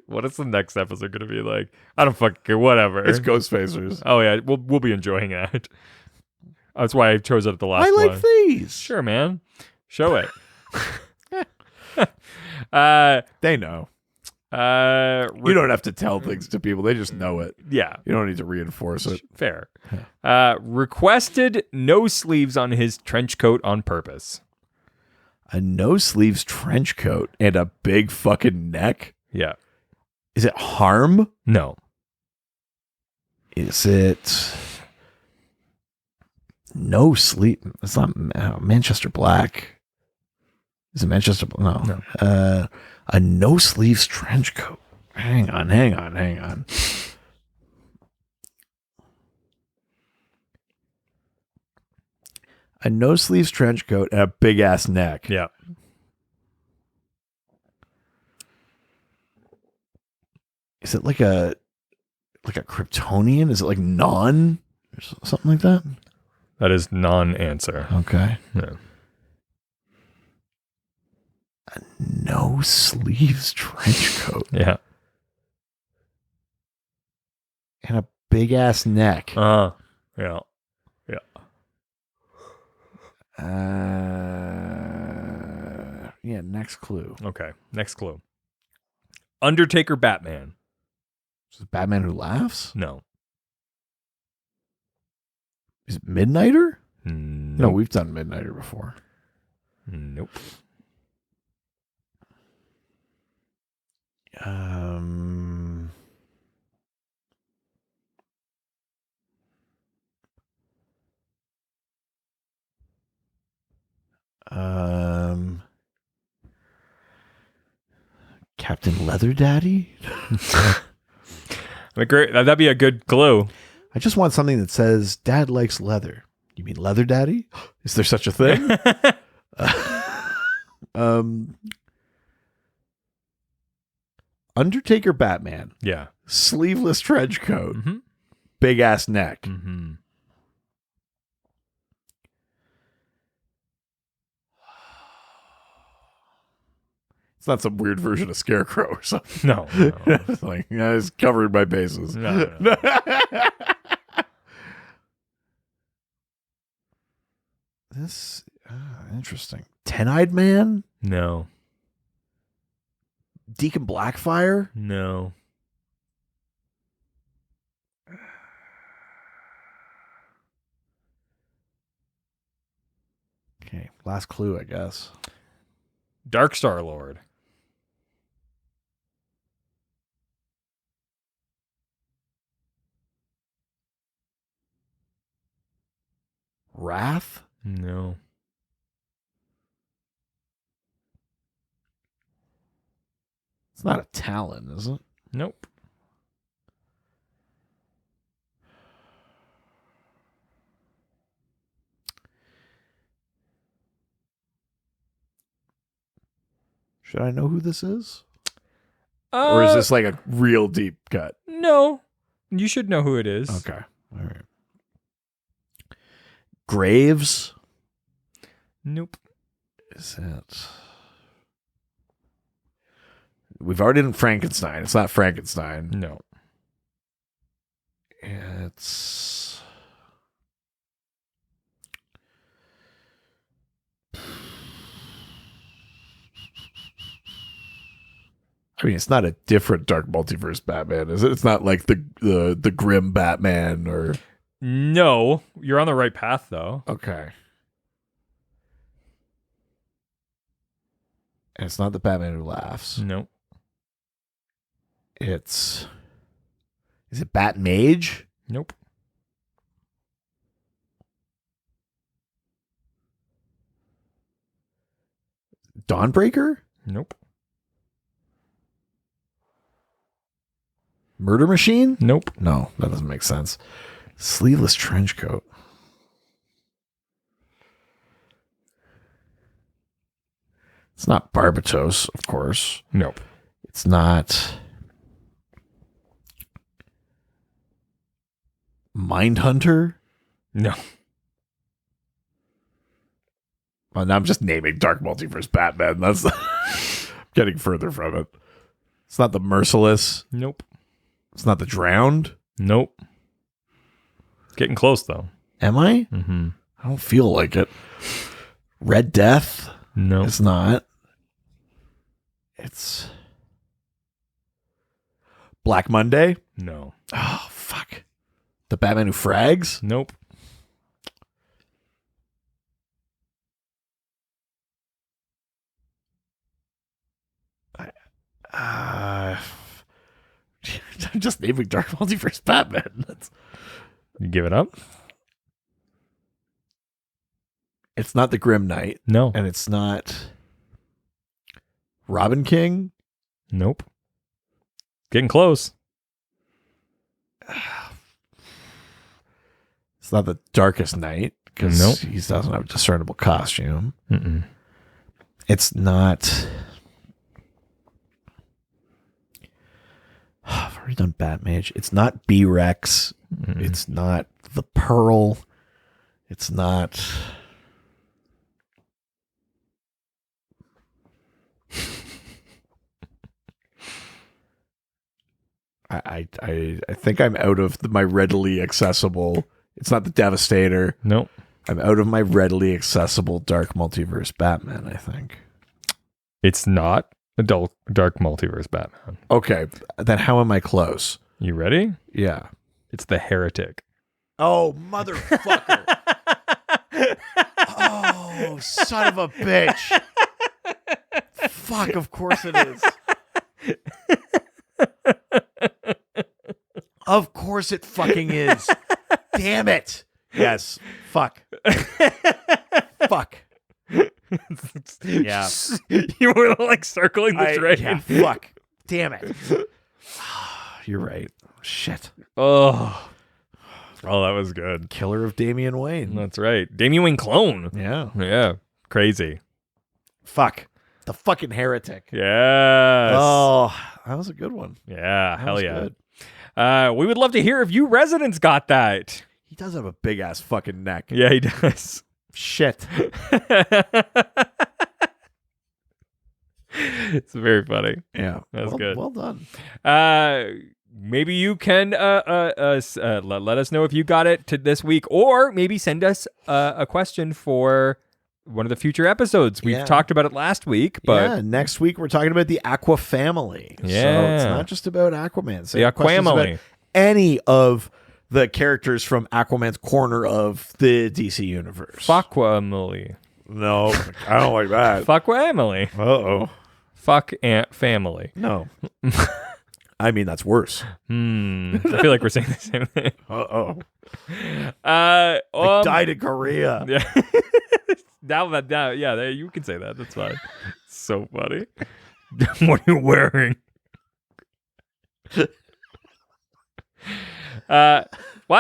What is the next episode going to be like? I don't fucking care. Whatever. It's Ghostfacers. Oh yeah, we'll be enjoying it. That's why I chose it at the last one. I like these. Sure, man. Show it. They know. You don't have to tell things to people. They just know it. Yeah. You don't need to reinforce it. Fair. Requested no sleeves on his trench coat on purpose. A no-sleeves trench coat and a big fucking neck? Yeah. Is it Harm? No. Is it no sleep? It's not Manchester Black. Is it Manchester? No. A no sleeves trench coat. Hang on. A no sleeves trench coat and a big ass neck. Yeah. Is it like a Kryptonian? Is it like non or something like that? That is non-answer. Okay. Yeah. A no sleeves trench coat. Yeah. And a big ass neck. Yeah. Yeah, next clue. Okay. Next clue. Undertaker Batman. Is it Batman Who Laughs? No. Is it Midnighter? Nope. No, we've done Midnighter before. Nope. Captain Leather Daddy? Great. That'd be a good clue. I just want something that says Dad likes leather. You mean Leather Daddy? Is there such a thing? Undertaker Batman. Yeah. Sleeveless trench coat. Mm-hmm. Big ass neck. Mm-hmm. It's not some weird version of Scarecrow or something. No. It's like, it's covering my bases. No. This interesting. 10-eyed man? No. Deacon Blackfire? No. Okay, last clue, I guess. Dark Star Lord. Wrath? No. It's not a Talon, is it? Nope. Should I know who this is? Or is this like a real deep cut? No. You should know who it is. Okay. All right. Graves? Nope. Is it? We've already done Frankenstein. It's not Frankenstein. No. It's... I mean, it's not a different Dark Multiverse Batman, is it? It's not like the grim Batman or... No. You're on the right path, though. Okay. And it's not the Batman Who Laughs. Nope. It's... Is it Bat Mage? Nope. Dawnbreaker? Nope. Murder Machine? Nope. No, that doesn't make sense. Sleeveless trench coat. It's not Barbatos, of course. Nope. It's not Mindhunter. No. Well, now I'm just naming Dark Multiverse Batman. That's getting further from it. It's not the Merciless. Nope. It's not the Drowned. Nope. Getting close, though. Am I? Mm-hmm. I don't feel like it. Red Death. No. It's not. It's Black Monday. No. Oh, fuck. The Batman Who Frags? Nope. I'm just naming Dark Multiverse Batman. You give it up? It's not the Grim Knight. No. And it's not Robin King. Nope. Getting close. It's not the Darkest Knight because Nope. he doesn't have a discernible costume. Mm-mm. It's not. I've already done Batmage. It's not B-Rex. Mm-mm. It's not the Pearl. It's not. I think I'm out of my readily accessible. It's not the Devastator. Nope. I'm out of my readily accessible Dark Multiverse Batman, I think. It's not a Dark Multiverse Batman. Okay, then how am I close? You ready? Yeah. It's the Heretic. Oh, motherfucker. Oh, son of a bitch. Fuck, of course it is. Of course it fucking is. Damn it. Yes. Fuck. Fuck. Yeah. You were like circling the drain. Yeah, fuck. Damn it. You're right. Shit. Oh, that was good. Killer of Damien Wayne. That's right. Damien Wayne clone. Yeah. Yeah. Crazy. Fuck. The fucking Heretic. Yes. Oh, that was a good one. Yeah. That Hell was yeah. good. We would love to hear if you residents got that. He does have a big ass fucking neck. Yeah, he does. Shit. It's very funny. Yeah. That's good. Well done. Maybe you can let us know if you got it to this week, or maybe send us a question for one of the future episodes. We've talked about it last week, but next week we're talking about the Aqua family. Yeah. So it's not just about Aquaman. The Aquamily. Any of the characters from Aquaman's corner of the DC universe. Fuckwa Emily. No, I don't like that. Fuckwa Emily. Uh-oh. Fuck Aunt Family. No. I mean, that's worse. I feel like we're saying the same thing. Uh-oh. I died in Korea. Yeah. now, you can say that. That's fine. So funny. What are you wearing? Why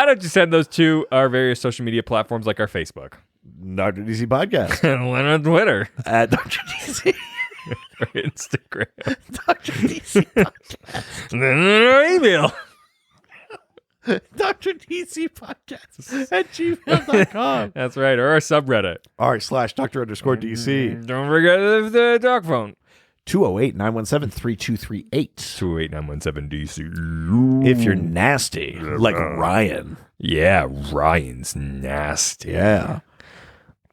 don't you send those to our various social media platforms like our Facebook, Dr. DC Podcast. and then on Twitter, At Dr. DC. or Instagram, Dr. DC Podcast. and then on our email. Dr. DC Podcast at gmail.com. That's right. Or our subreddit. r/Dr_DC. Don't forget the dog phone. 208-917-3238. 208-917-DC. If you're nasty, like Ryan. Yeah, Ryan's nasty. Yeah.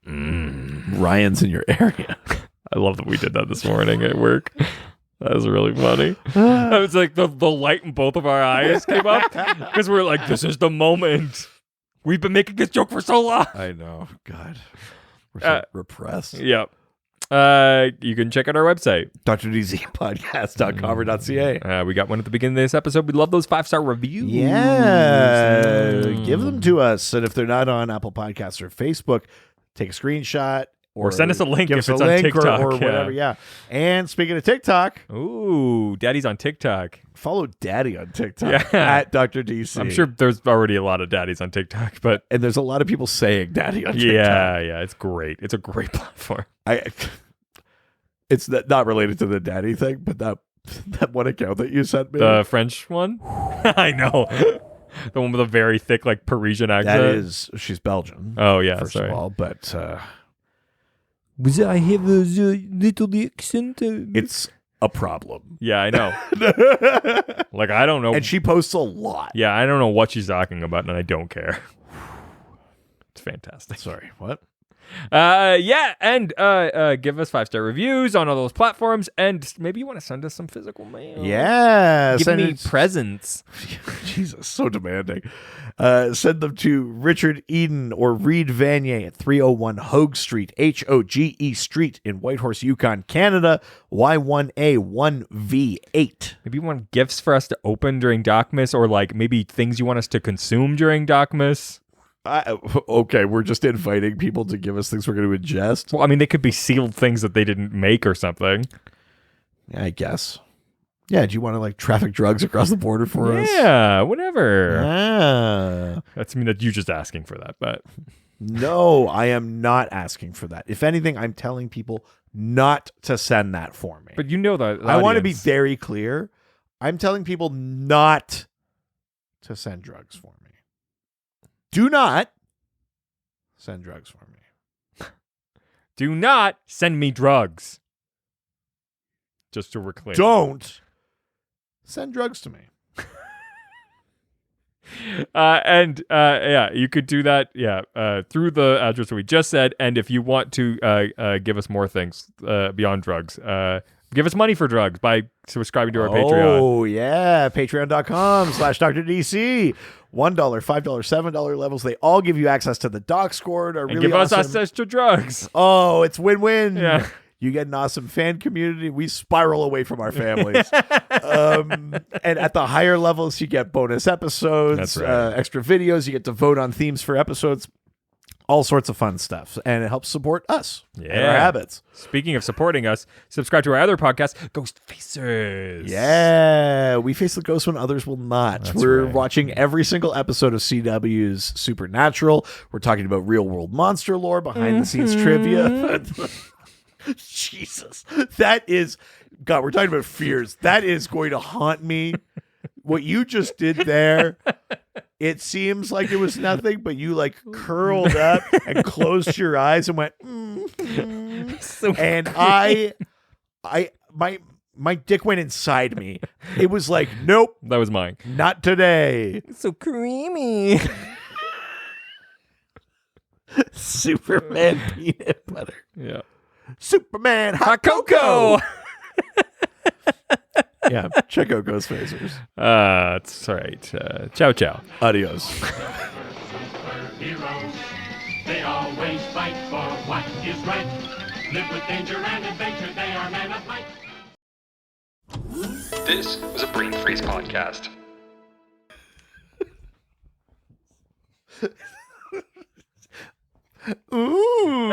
Ryan's in your area. I love that we did that this morning at work. That was really funny. I was like, the light in both of our eyes came up because we're like, this is the moment. We've been making this joke for so long. I know. God. We're so repressed. Yep. You can check out our website. DrDZPodcast.com or .ca. We got one at the beginning of this episode. We love those 5-star reviews. Yeah. Give them to us. And if they're not on Apple Podcasts or Facebook, take a screenshot. Or send us a link give if us it's a on link TikTok. or whatever. Yeah. And speaking of TikTok, Ooh, Daddy's on TikTok. follow Daddy on TikTok Yeah. at Dr. DC. I'm sure there's already a lot of daddies on TikTok, but And there's a lot of people saying Daddy on TikTok. yeah, it's great. It's a great platform. It's not related to the Daddy thing, but that one account that you sent me. The French one? I know. The one with a very thick, like, Parisian accent. She's Belgian. Oh, yeah, first sorry. of all, but I have a little accent. it's a problem. Yeah, I know. Like, I don't know. And she posts a lot. Yeah, I don't know what she's talking about, and I don't care. It's fantastic. Sorry, what? Yeah, and give us 5-star reviews on all those platforms, and maybe you want to send us some physical mail. Yeah. Give me presents. Jesus, so demanding. Send them to Richard Eden or Reed Vanier at 301 Hogue Street, Hoge Street in Whitehorse, Yukon, Canada, Y1A1V8. Maybe you want gifts for us to open during Docmas, or like maybe things you want us to consume during Docmas. Okay, we're just inviting people to give us things we're going to ingest. Well, I mean, they could be sealed things that they didn't make or something. I guess. Yeah, do you want to like traffic drugs across the border for us? Yeah, whatever. That's that you're just asking for that, but no, I am not asking for that. If anything, I'm telling people not to send that for me. But you know that I want to be very clear. I'm telling people not to send drugs for me. Do not send drugs for me. Do not send me drugs. Just so we're clear. Don't send drugs to me. Yeah, you could do that. Yeah, through the address that we just said. And if you want to give us more things beyond drugs, give us money for drugs by subscribing to our Patreon. Oh yeah, patreon.com/DrDC. $1, $5, $7 levels. They all give you access to the Doc Squad. And give us access to drugs. Oh, it's win-win. Yeah. You get an awesome fan community. We spiral away from our families. And at the higher levels, you get bonus episodes, That's right. Extra videos. You get to vote on themes for episodes. All sorts of fun stuff. And it helps support us and our habits. Speaking of supporting us, subscribe to our other podcast, Ghost Faces. Yeah. We face the ghost when others will not. We're right. watching every single episode of CW's Supernatural. We're talking about real world monster lore, behind the scenes trivia. Jesus. That is, God, we're talking about fears. That is going to haunt me. What you just did there, it seems like it was nothing, but you like curled up and closed your eyes and went, and my dick went inside me. It was like, nope. That was mine. Not today. It's so creamy. Superman peanut butter. Yeah. Superman hot cocoa. Yeah, check out Ghost Facers. It's all right. Ciao, ciao. Adios. Heroes, they always fight for what is right. Live with danger and adventure, they are men of might. This was a Brain Freeze podcast. Ooh.